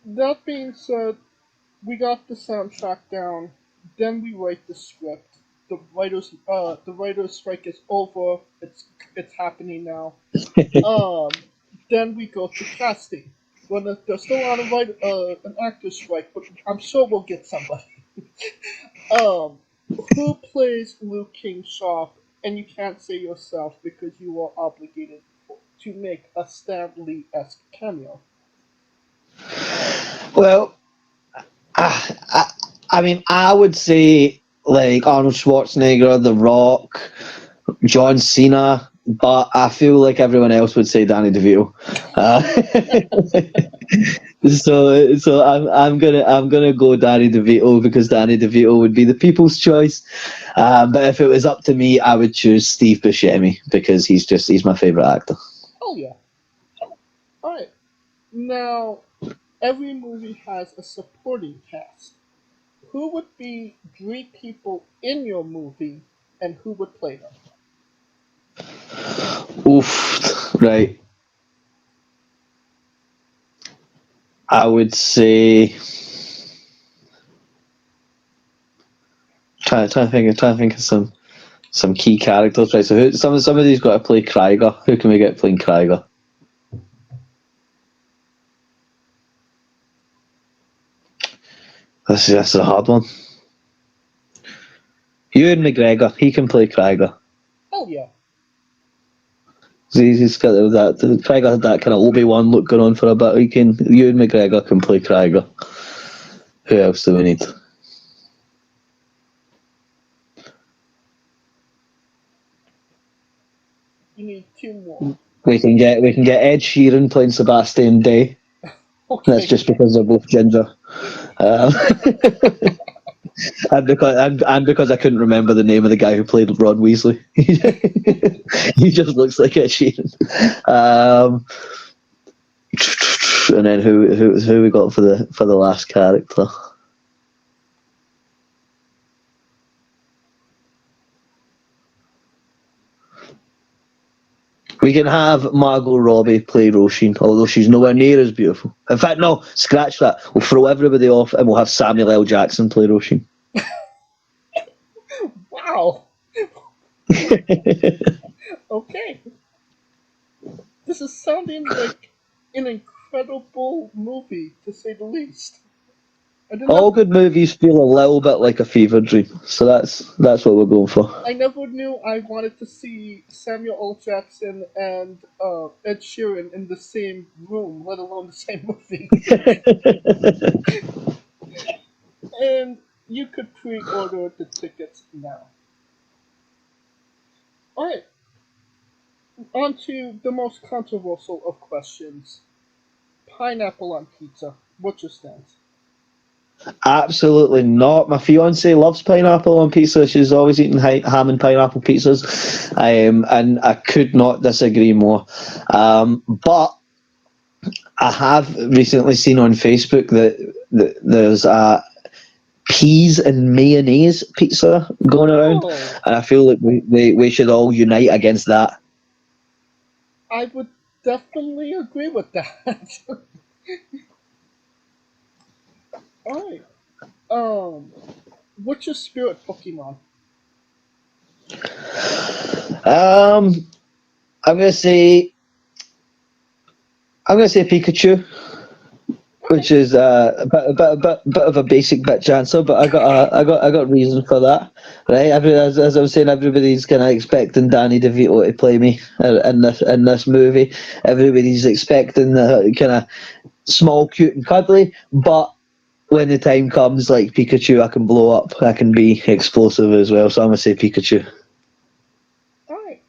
Speaker 13: That being said, we got the soundtrack down. Then we write the script. The writers' strike is over. It's happening now. Then we go to casting. Well, there's still on an actor's strike, but I'm sure we'll get somebody. Who plays Luke King Sharp? And you can't say yourself because you are obligated to make a Stan Lee-esque cameo.
Speaker 12: Well, I mean, I would say like Arnold Schwarzenegger, The Rock, John Cena, but I feel like everyone else would say Danny DeVito. So I'm gonna go Danny DeVito because Danny DeVito would be the people's choice. But if it was up to me, I would choose Steve Buscemi because he's my favorite actor.
Speaker 13: Oh yeah. All right. Now, every movie has a supporting cast. Who would be 3 people in your movie, and who would play them?
Speaker 12: Oof, right. I would say. Trying to think of some key characters. Right. So somebody's got to play Kreiger. Who can we get playing Kreiger? This is a hard one. Ewan McGregor. He can play Kreiger.
Speaker 13: Oh yeah.
Speaker 12: He's got that. Kreiger had that kind of Obi-Wan look going on for a bit. Ewan McGregor can play Kreiger. Who else do we need?
Speaker 13: You need 2 more.
Speaker 12: We can get Ed Sheeran playing Sebastian Day.
Speaker 13: Okay.
Speaker 12: That's just because they're both ginger. And because I couldn't remember the name of the guy who played Ron Weasley. He just looks like Ed Sheeran. And then who we got for the last character? We can have Margot Robbie play Roisin, although she's nowhere near as beautiful. In fact, no, scratch that. We'll throw everybody off and we'll have Samuel L. Jackson play Roisin.
Speaker 13: Wow. Okay. This is sounding like an incredible movie, to say the least.
Speaker 12: All good movies feel a little bit like a fever dream, so that's what we're going for.
Speaker 13: I never knew I wanted to see Samuel L. Jackson and Ed Sheeran in the same room, let alone the same movie. And you could pre-order the tickets now. Alright. On to the most controversial of questions. Pineapple on pizza. What's your stance?
Speaker 12: Absolutely not. My fiance loves pineapple on pizza. She's always eating ham and pineapple pizzas, and I could not disagree more. But I have recently seen on Facebook that there's a peas and mayonnaise pizza going around, and I feel like we should all unite against that.
Speaker 13: I would definitely agree with that. Alright. What's your spirit Pokemon?
Speaker 12: I'm gonna say Pikachu. which is a bit of a basic bitch answer, but I got reason for that, right? As I was saying, everybody's kind of expecting Danny DeVito to play me in this movie. Everybody's expecting the kind of small, cute, and cuddly, but when the time comes, like Pikachu, I can blow up. I can be explosive as well. So I'm gonna say Pikachu.
Speaker 13: All right.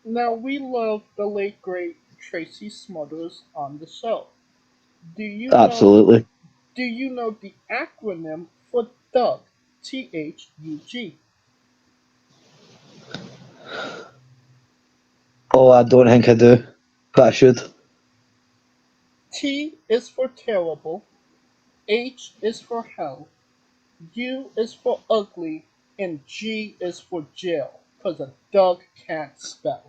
Speaker 13: Now we love the late great Tracy Smothers on the show.
Speaker 12: Absolutely.
Speaker 13: Do you know the acronym for Doug? THUG.
Speaker 12: Oh, I don't think I do, but I should.
Speaker 13: T is for terrible, H is for hell, U is for ugly, and G is for jail, because a Doug can't spell.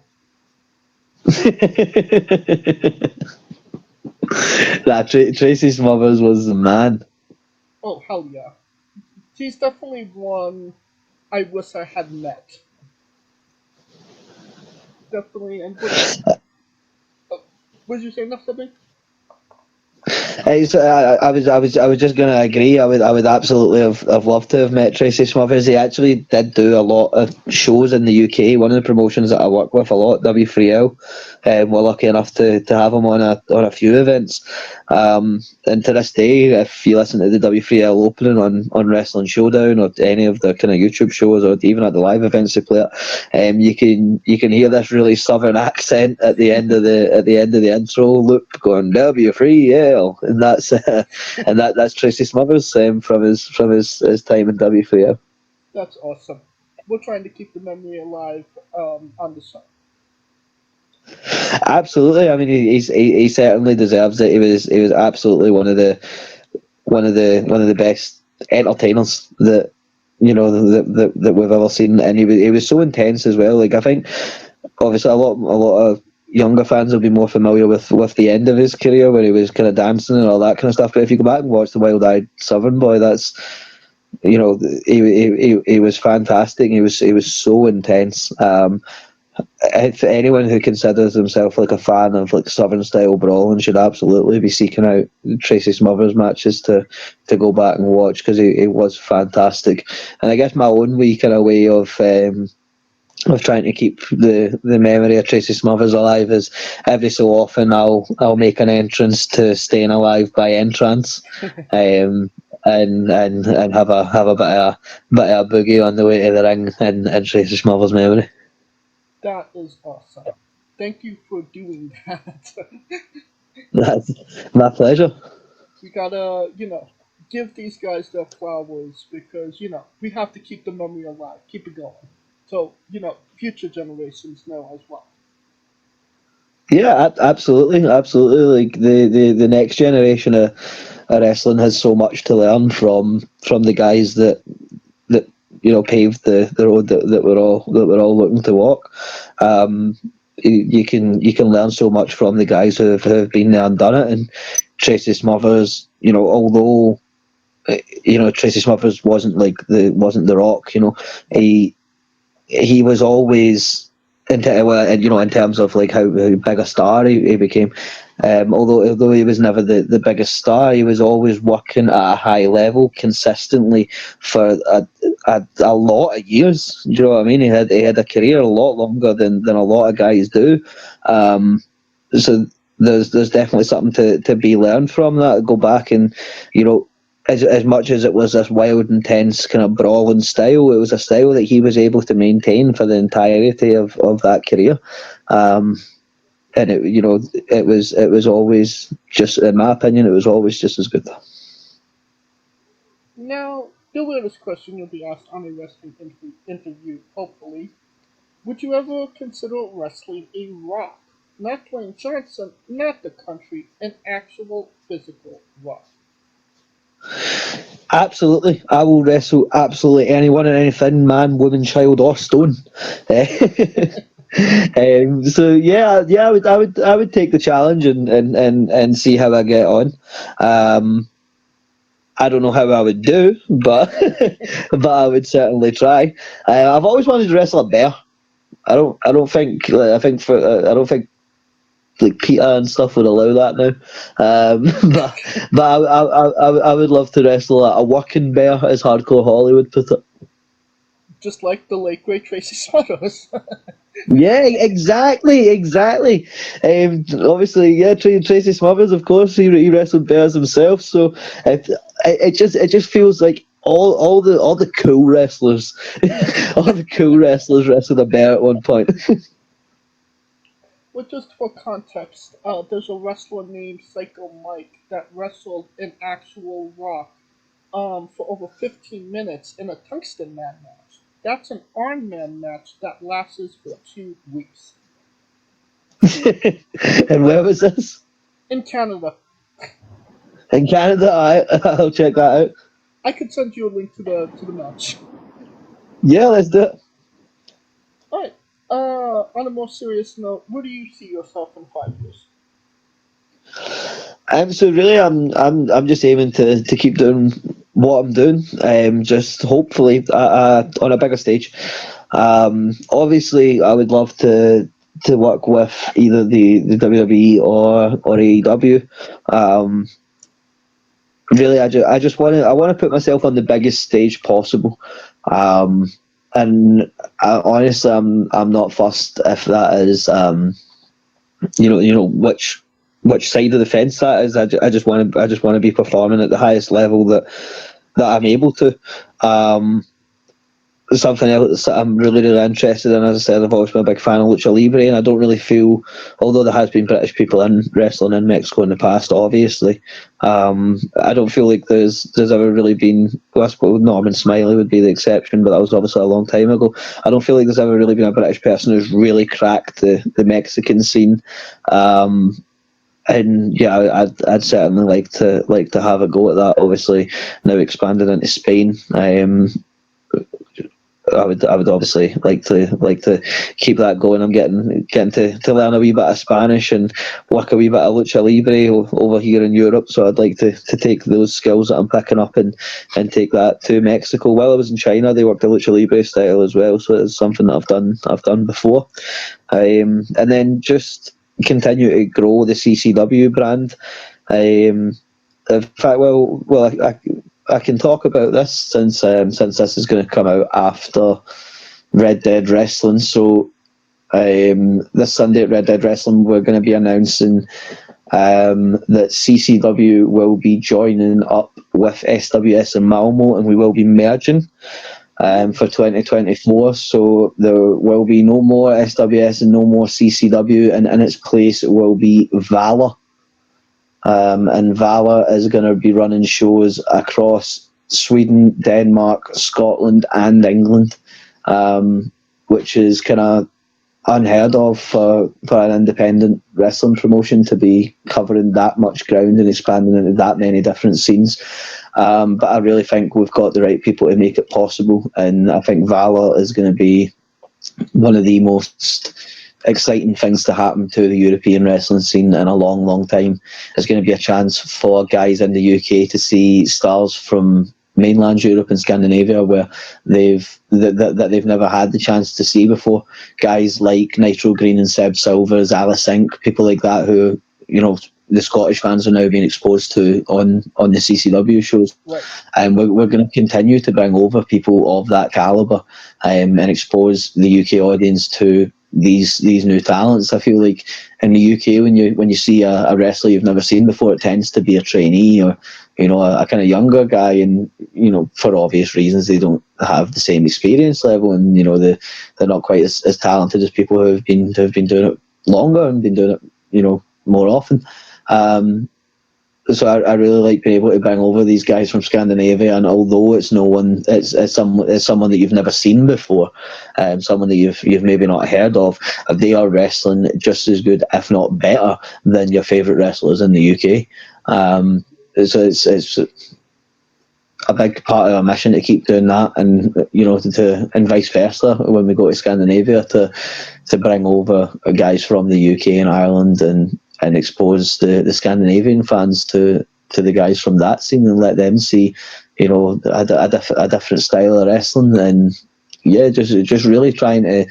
Speaker 12: Tracy Smothers was the man.
Speaker 13: Oh, hell yeah. He's definitely one I wish I had met. Definitely. And what did you say next, something?
Speaker 12: I was just going to agree. I would absolutely have loved to have met Tracy Smothers. He actually did do a lot of shows in the UK. One of the promotions that I work with a lot, W3L, we're lucky enough to have him on a few events. And to this day, if you listen to the W3L opening on Wrestling Showdown or any of the kind of YouTube shows or even at the live events they play it, you can hear this really southern accent at the end of the intro loop going W3L. And that's Tracy Smothers from his time in W3L.
Speaker 13: That's awesome. We're trying to keep the memory alive on the show.
Speaker 12: Absolutely. I mean, he certainly deserves it. He was absolutely one of the best entertainers that that we've ever seen, and he was so intense as well. Like I think, obviously, a lot of younger fans will be more familiar with the end of his career where he was kind of dancing and all that kind of stuff. But if you go back and watch the Wild Eyed Southern Boy, that's he was fantastic. He was so intense. If anyone who considers himself like a fan of like Southern style brawling should absolutely be seeking out Tracy Smothers matches to go back and watch, because he was fantastic. And I guess my own wee kind of way of trying to keep the memory of Tracy Smothers alive is every so often I'll make an entrance to Staying Alive by Entrance, and have a bit of a boogie on the way to the ring in Tracy Smothers' memory.
Speaker 13: That is awesome. Thank you for doing that.
Speaker 12: That's my pleasure.
Speaker 13: We gotta, give these guys their flowers because, we have to keep the memory alive, keep it going. So, future generations know as well.
Speaker 12: Yeah, absolutely. Like the next generation of wrestling has so much to learn from the guys that paved the road that we're all looking to walk. You can learn so much from the guys who have been there and done it. And Tracy Smothers, although Tracy Smothers wasn't the Rock, he was always in terms of like how big a star he became. Although he was never the biggest star, he was always working at a high level consistently for a lot of years. Do you know what I mean? He had a career a lot longer than a lot of guys do. So there's definitely something to be learned from that. Go back and as much as it was this wild, intense kind of brawling style, it was a style that he was able to maintain for the entirety of that career. And it was always just, in my opinion, it was always just as good.
Speaker 13: Now, the weirdest question you'll be asked on a wrestling interview, hopefully. Would you ever consider wrestling a rock? Not Dwayne Johnson, not the country, an actual physical rock.
Speaker 12: Absolutely, I will wrestle absolutely anyone and anything, man, woman, child, or stone. So yeah, I would take the challenge and see how I get on. I don't know how I would do, but but I would certainly try. I've always wanted to wrestle a bear. I don't think like PETA and stuff would allow that now. But I would love to wrestle a working bear, as Hardcore Hollywood put it.
Speaker 13: Just like the late great Tracy Smothers.
Speaker 12: Yeah, exactly. Obviously, yeah, Tracy Smothers, of course, he wrestled bears himself. So it just feels like all the cool wrestlers, all the cool wrestlers wrestled a bear at one point.
Speaker 13: Well, just for context, there's a wrestler named Psycho Mike that wrestled in actual Rock for over 15 minutes in a Tungsten Man match. That's an Iron Man match that lasts for 2 weeks.
Speaker 12: And where was this?
Speaker 13: In Canada.
Speaker 12: In Canada, I'll check that out.
Speaker 13: I could send you a link to the match.
Speaker 12: Yeah, let's do it.
Speaker 13: Alright. On a more serious note, where do you see yourself in 5 years?
Speaker 12: So really, I'm just aiming to keep doing what I'm doing. Just hopefully on a bigger stage. Obviously, I would love to work with either the WWE or AEW. Really, I just want to put myself on the biggest stage possible. And honestly, I'm not fussed if that is which side of the fence that is. I just want to be performing at the highest level that I'm able to. Something else that I'm really interested in, as I said, I've always been a big fan of Lucha Libre, and I don't really feel, although there has been British people in wrestling in Mexico in the past, obviously, I don't feel like there's ever really been, well, I suppose Norman Smiley would be the exception, but that was obviously a long time ago. I don't feel like there's ever really been a British person who's really cracked the Mexican scene. And yeah, I'd certainly like to have a go at that. Obviously, now expanded into Spain, I would obviously like to keep that going. I'm getting to learn a wee bit of Spanish and work a wee bit of Lucha Libre over here in Europe. So I'd like to take those skills that I'm picking up and take that to Mexico. While I was in China, they worked the Lucha Libre style as well, so it's something that I've done before. And then just continue to grow the CCW brand. In fact, I can talk about this since this is going to come out after Red Dead Wrestling. So this Sunday at Red Dead Wrestling, we're going to be announcing that CCW will be joining up with SWS and Malmo, and we will be merging for 2024. So there will be no more SWS and no more CCW, and in its place it will be Valor. And Valor is going to be running shows across Sweden, Denmark, Scotland, and England, which is kind of unheard of for an independent wrestling promotion to be covering that much ground and expanding into that many different scenes. But I really think we've got the right people to make it possible, and I think Valor is going to be one of the most exciting things to happen to the European wrestling scene in a long time. It's going to be a chance for guys in the UK to see stars from mainland Europe and Scandinavia where they've never had the chance to see before. Guys like Nitro Green and Seb Silvers, Alice Inc., people like that who, you know, the Scottish fans are now being exposed to on the CCW shows. Right. And we're going to continue to bring over people of that calibre and expose the UK audience to these new talents. I feel like in the UK, when you see a wrestler you've never seen before, it tends to be a trainee or, you know, a kind of younger guy, and, you know, for obvious reasons they don't have the same experience level, and, you know, they're not quite as talented as people who have been doing it longer and been doing it, you know, more often. So I really like being able to bring over these guys from Scandinavia, and although it's someone that you've never seen before, someone that you've maybe not heard of, they are wrestling just as good, if not better, than your favourite wrestlers in the UK. So it's a big part of our mission to keep doing that, and, you know, and vice versa when we go to Scandinavia to bring over guys from the UK and Ireland and expose the Scandinavian fans to the guys from that scene and let them see, you know, a different style of wrestling. And yeah, just really trying to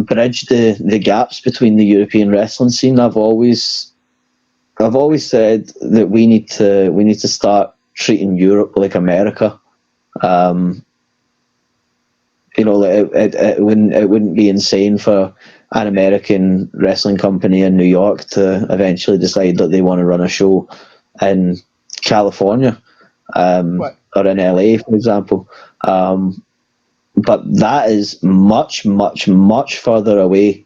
Speaker 12: bridge the gaps between the European wrestling scene. I've always said that we need to start treating Europe like America. It wouldn't be insane for an American wrestling company in New York to eventually decide that they want to run a show in California, or in LA, for example. But that is much, much, much further away.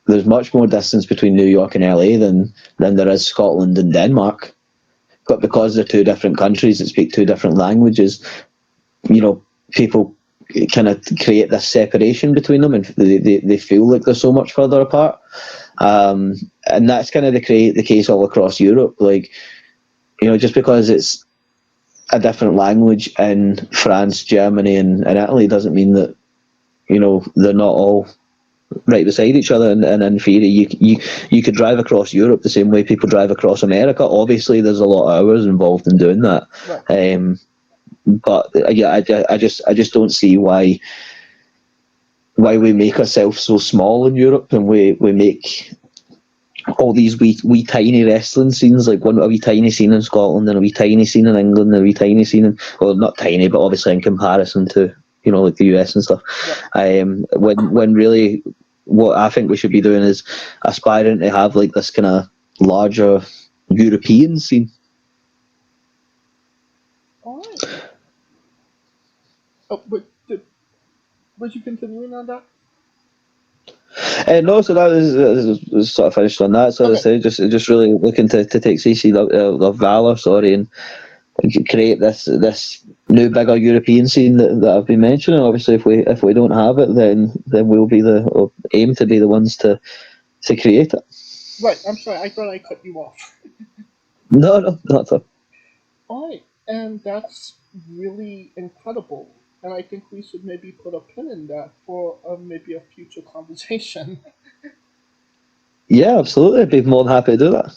Speaker 12: There's much more distance between New York and LA than there is Scotland and Denmark. But because they're two different countries that speak two different languages, people kind of create this separation between them, and they feel like they're so much further apart. And that's kind of the case all across Europe. Just because it's a different language in France, Germany, and Italy doesn't mean that they're not all right beside each other. And in theory, you could drive across Europe the same way people drive across America. Obviously, there's a lot of hours involved in doing that. Right. But yeah, I just don't see why we make ourselves so small in Europe, and we make all these wee tiny wrestling scenes, like a wee tiny scene in Scotland and a wee tiny scene in England and a wee tiny scene in, well, not tiny, but obviously in comparison to like the US and stuff. Yeah. When really what I think we should be doing is aspiring to have like this kind of larger European scene.
Speaker 13: All right. Was you continuing on that?
Speaker 12: No, so that was sort of finished on that. So okay. As I say, just really looking to take CC Valor, and create this new bigger European scene that I've been mentioning. Obviously, if we don't have it, then we'll be aim to be the ones to create it.
Speaker 13: Right. I'm sorry. I thought I cut you off.
Speaker 12: No, not at all.
Speaker 13: All right, and that's really incredible. And I think we should maybe put a pin in that for maybe a future conversation.
Speaker 12: Yeah, absolutely. I'd be more than happy to do that.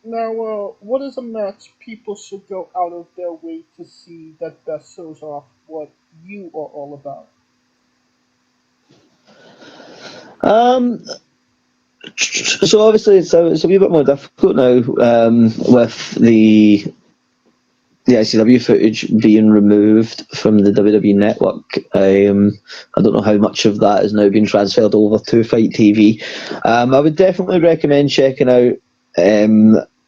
Speaker 13: Now, what is a match people should go out of their way to see that best shows off what you are all about?
Speaker 12: So obviously it's a wee bit more difficult now with the ICW footage being removed from the WWE Network. I don't know how much of that has now been transferred over to Fight TV. I would definitely recommend checking out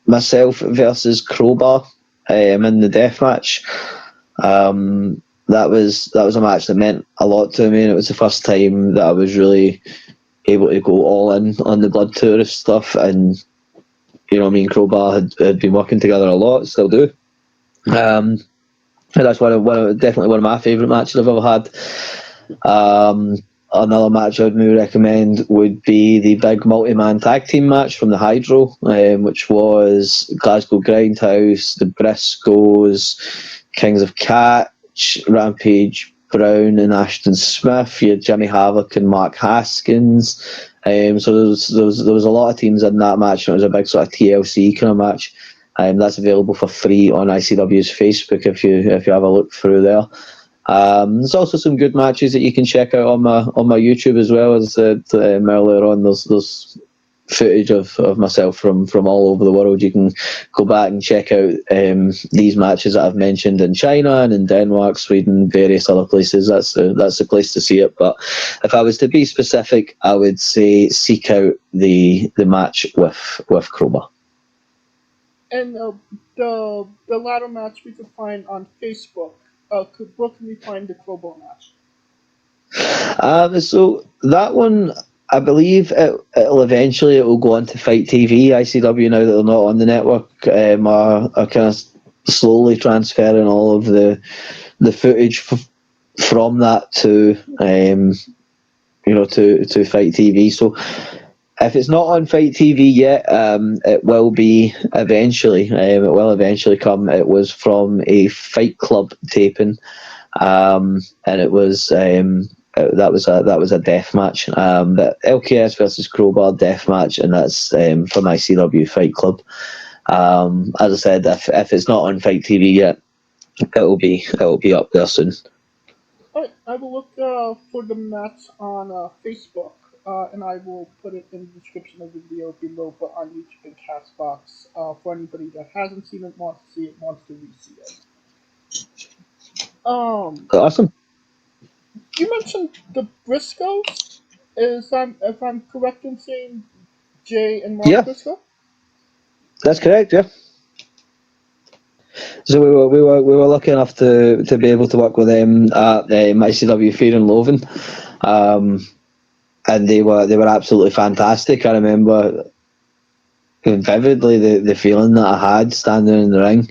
Speaker 12: myself versus Crowbar in the death match. That was a match that meant a lot to me, and it was the first time that I was really able to go all in on the Blood Tourist stuff. And me and Crowbar had been working together a lot, still do. And that's definitely one of my favourite matches I've ever had. Another match I would maybe recommend would be the big multi-man tag team match from the Hydro, which was Glasgow Grindhouse, the Briscoes, Kings of Catch, Rampage Brown and Ashton Smith. You had Jimmy Havoc and Mark Haskins. So there was a lot of teams in that match, and it was a big sort of TLC kind of match. That's available for free on ICW's Facebook if you have a look through there. There's also some good matches that you can check out on my YouTube as well. As I said earlier on, there's footage of myself from all over the world. You can go back and check out these matches that I've mentioned in China and in Denmark, Sweden, various other places. That's the place to see it. But if I was to be specific, I would say seek out the match with Crowbar.
Speaker 13: And the latter match we could find on Facebook. Where can we find the Crowbar match?
Speaker 12: So that one, I believe it will go on to Fight TV. ICW, now that they're not on the network, are kind of slowly transferring all of the footage from that to to Fight TV. So if it's not on Fight TV yet, it will be eventually. It will eventually come. It was from a Fight Club taping, and it was that was a death match. But LKS versus Crowbar death match, and that's from ICW Fight Club. As I said, if it's not on Fight TV yet, it will be up there soon.
Speaker 13: Alright, I will look for the match on Facebook. and I will put it in the description of the video below, but on YouTube and Castbox, for anybody that hasn't seen it, wants to see it, wants to re-see it.
Speaker 12: Awesome.
Speaker 13: You mentioned the Briscoes. If I'm correct in saying Jay and Mark Briscoe?
Speaker 12: That's correct, yeah. So we were lucky enough to be able to work with them at ICW Fear and Loathing, and they were absolutely fantastic. I remember vividly the feeling that I had standing in the ring,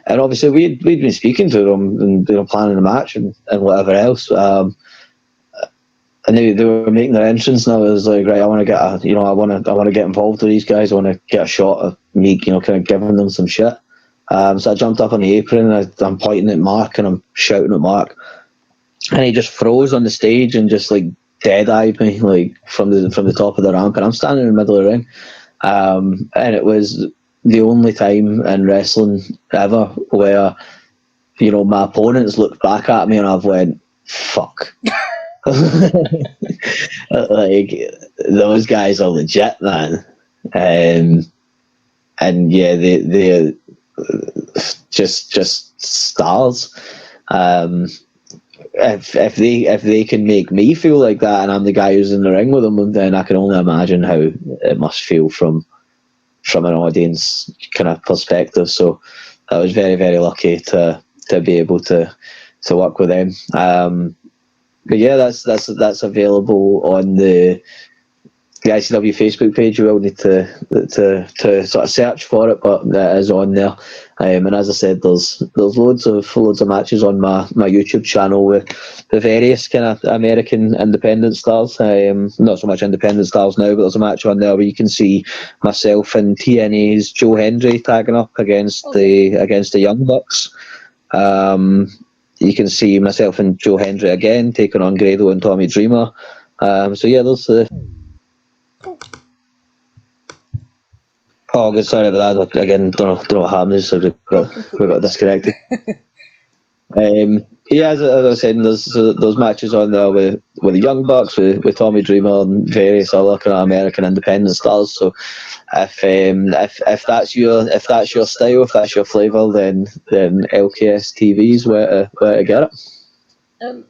Speaker 12: and obviously we'd been speaking to them and planning the match and whatever else. And they were making their entrance, and I was like, right, I want to get I want to get involved with these guys. I want to get a shot of me, kind of giving them some shit. So I jumped up on the apron and I'm pointing at Mark and I'm shouting at Mark, and he just froze on the stage and just like dead-eyed me like from the top of the ramp, and I'm standing in the middle of the ring, and it was the only time in wrestling ever where my opponents looked back at me and I've went, fuck. Like, those guys are legit, man. And yeah, they just stars. If they can make me feel like that, and I'm the guy who's in the ring with them, then I can only imagine how it must feel from an audience kind of perspective. So I was very, very lucky to be able to work with them. But yeah, that's available on the ICW Facebook page. You will need to sort of search for it, but it is on there. And as I said, there's loads of matches on my YouTube channel with the various kind of American independent stars. Not so much independent stars now, but there's a match on there where you can see myself and TNA's Joe Hendry tagging up against the Young Bucks. You can see myself and Joe Hendry again taking on Grado and Tommy Dreamer. So yeah, there's Oh, good. Sorry about that. Again, don't know what happened. So we got disconnected. Yeah, as I was saying, there's those matches on there with the Young Bucks, with Tommy Dreamer and various other kind of American independent stars. So if that's your style, if that's your flavour, then LKS TV's where to get it.
Speaker 13: And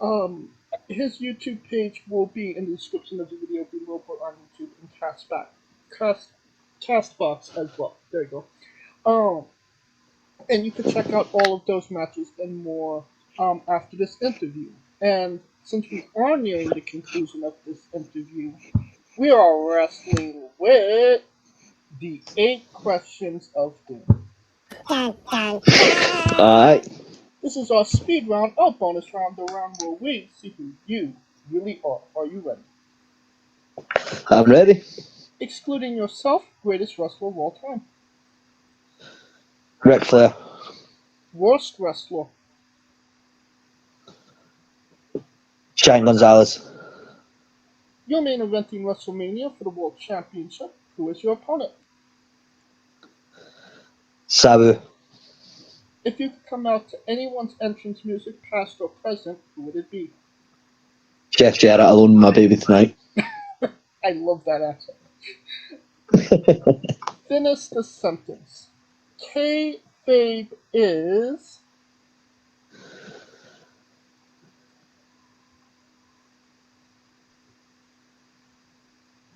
Speaker 13: his YouTube page will be in the description of the video below, but on YouTube and Castbox as well. There you go. And you can check out all of those matches and more after this interview. And since we are nearing the conclusion of this interview, we are wrestling with the 8 questions of doom.
Speaker 12: Alright.
Speaker 13: This is our speed round, our bonus round, the round where we see who you really are. Are you ready?
Speaker 12: I'm ready.
Speaker 13: Excluding yourself, greatest wrestler of all time.
Speaker 12: Ric Flair.
Speaker 13: Worst wrestler.
Speaker 12: Shane Gonzalez.
Speaker 13: You're main eventing WrestleMania for the World Championship. Who is your opponent?
Speaker 12: Sabu.
Speaker 13: If you could come out to anyone's entrance music, past or present, who would it be?
Speaker 12: Jeff Jarrett, Alone with My Baby Tonight.
Speaker 13: I love that accent. Finish the sentence. Kayfabe is...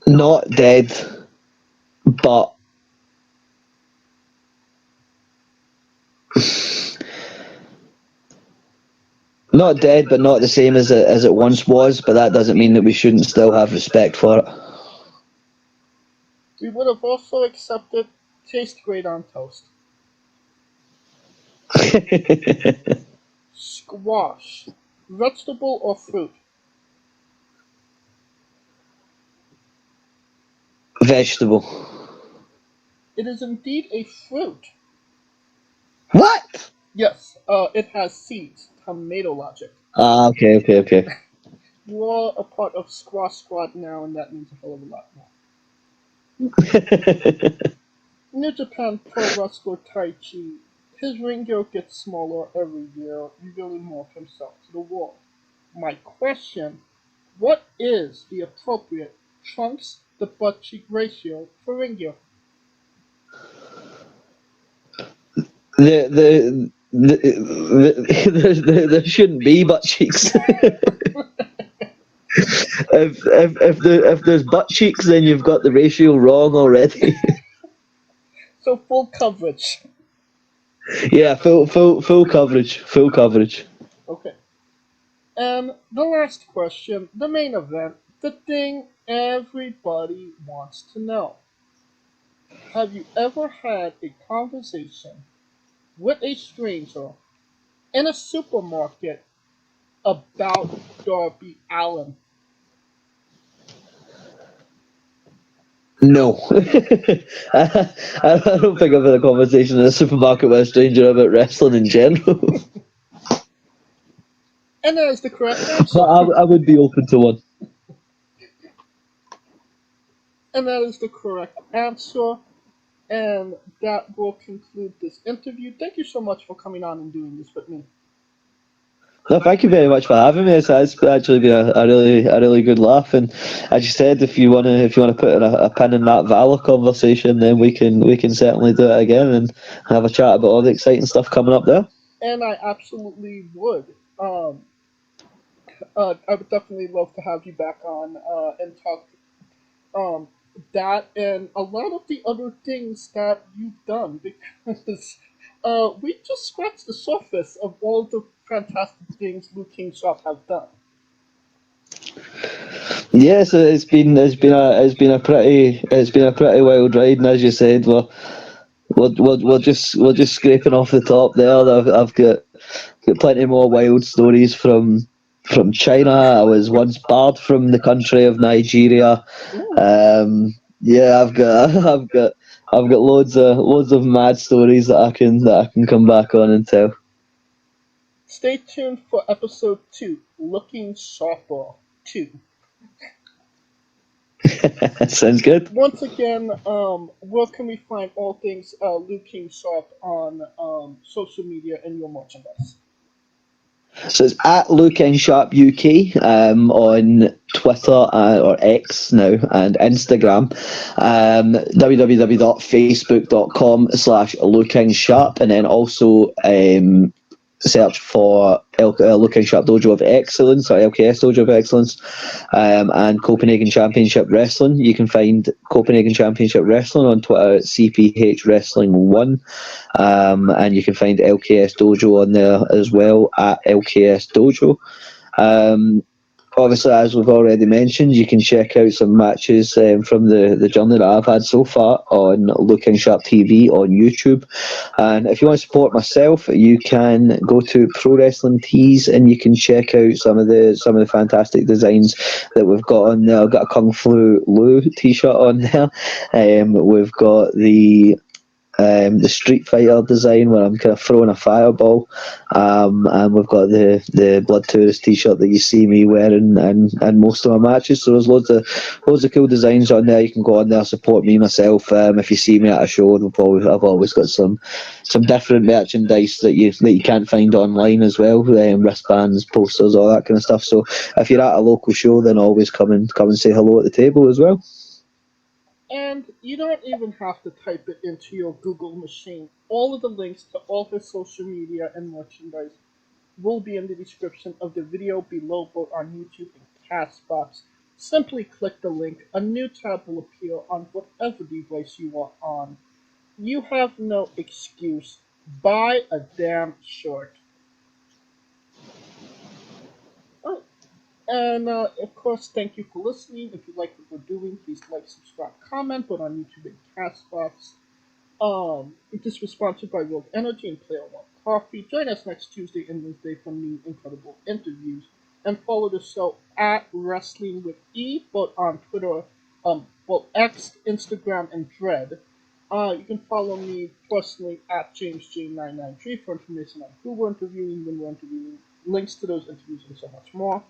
Speaker 12: Not dead, but not dead, but not the same as it once was. But that doesn't mean that we shouldn't still have respect for it.
Speaker 13: We would have also accepted taste great on toast. Squash, vegetable or fruit?
Speaker 12: Vegetable.
Speaker 13: It is indeed a fruit.
Speaker 12: What?
Speaker 13: Yes, it has seeds. Tomato logic.
Speaker 12: Okay.
Speaker 13: You are a part of Squash Squad now, and that means a hell of a lot more. New Japan Pro Wrestler Taichi. His ring gear gets smaller every year, revealing more of himself to the world. My question, what is the appropriate Trunks the butt cheek ratio for ring gear?
Speaker 12: There shouldn't be butt cheeks. if there's butt cheeks, then you've got the ratio wrong already.
Speaker 13: So full coverage.
Speaker 12: Yeah, full coverage.
Speaker 13: Okay. And the last question, the main event, the thing everybody wants to know. Have you ever had a conversation with a stranger in a supermarket about Darby Allin?
Speaker 12: No. I don't think I've had a conversation in a supermarket with a stranger about wrestling in general.
Speaker 13: And that is the correct answer.
Speaker 12: But I would be open to one.
Speaker 13: And that is the correct answer. And that will conclude this interview. Thank you so much for coming on and doing this with me.
Speaker 12: No, thank you very much for having me. It's actually been a really good laugh. And as you said, if you wanna put a pin in that Valor conversation, then we can certainly do it again and have a chat about all the exciting stuff coming up there.
Speaker 13: And I absolutely would. I would definitely love to have you back on and talk that and a lot of the other things that you've done, because we just scratched the surface of all the fantastic things Luke King Shop have done.
Speaker 12: Yeah, so it's been a pretty wild ride, and as you said, we're just scraping off the top there. I've got plenty more wild stories from Chaina. I was once barred from the country of Nigeria. Yeah, I've got loads of mad stories that I can come back on and tell.
Speaker 13: Stay tuned for episode 2, Looking Sharper 2.
Speaker 12: Sounds good.
Speaker 13: Once again, where can we find all things Luke King Sharp on social media and your merchandise?
Speaker 12: So it's at Luke King Sharp UK on Twitter or X now and Instagram. www.facebook.com/Luke King Sharp, and then also search for Luke King Sharp Dojo of Excellence, or LKS Dojo of Excellence, and Copenhagen Championship Wrestling. You can find Copenhagen Championship Wrestling on Twitter at CPH Wrestling 1, and you can find LKS Dojo on there as well at LKS Dojo. Obviously, as we've already mentioned, you can check out some matches from the journey that I've had so far on Luke King Sharp TV on YouTube. And if you want to support myself, you can go to Pro Wrestling Tees and you can check out some of the fantastic designs that we've got on there. I've got a Kung Fu Lu t-shirt on there. We've got the Street Fighter design where I'm kind of throwing a fireball, and we've got the Blood Tourist t-shirt that you see me wearing and most of my matches. So there's loads of cool designs on there. You can go on there, support me myself. If you see me at a show, I've always got some different merchandise that you can't find online as well, wristbands, posters, all that kind of stuff. So if you're at a local show, then always come and say hello at the table as well.
Speaker 13: And you don't even have to type it into your Google machine. All of the links to all his social media and merchandise will be in the description of the video below, both on YouTube and Castbox. Simply click the link. A new tab will appear on whatever device you are on. You have no excuse. Buy a damn shirt. Oh. And, of course, thank you for listening. If you like what we're doing, please like, subscribe, comment, both on YouTube and Castbox. This was sponsored by World Energy and Player One Coffee. Join us next Tuesday and Wednesday for new incredible interviews. And follow the show at Wrestling with E, both on Twitter, both X, Instagram, and Dread. You can follow me personally at JamesJ993 for information on who we're interviewing, when we're interviewing, links to those interviews, and so much more.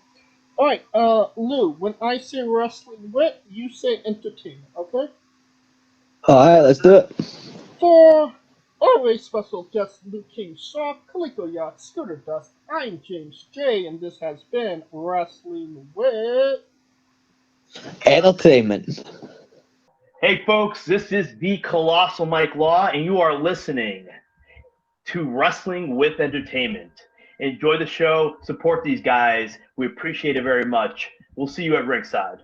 Speaker 13: Alright, Lou, when I say wrestling with, you say entertainment, okay?
Speaker 12: Alright, let's do it.
Speaker 13: For always special guest Luke King Sharp, Kaliko Yacht, Scooter Dust, I'm James J, and this has been Wrestling with
Speaker 12: Entertainment.
Speaker 4: Hey folks, this is the Colossal Mike Law, and you are listening to Wrestling with Entertainment. Enjoy the show, support these guys. We appreciate it very much. We'll see you at ringside.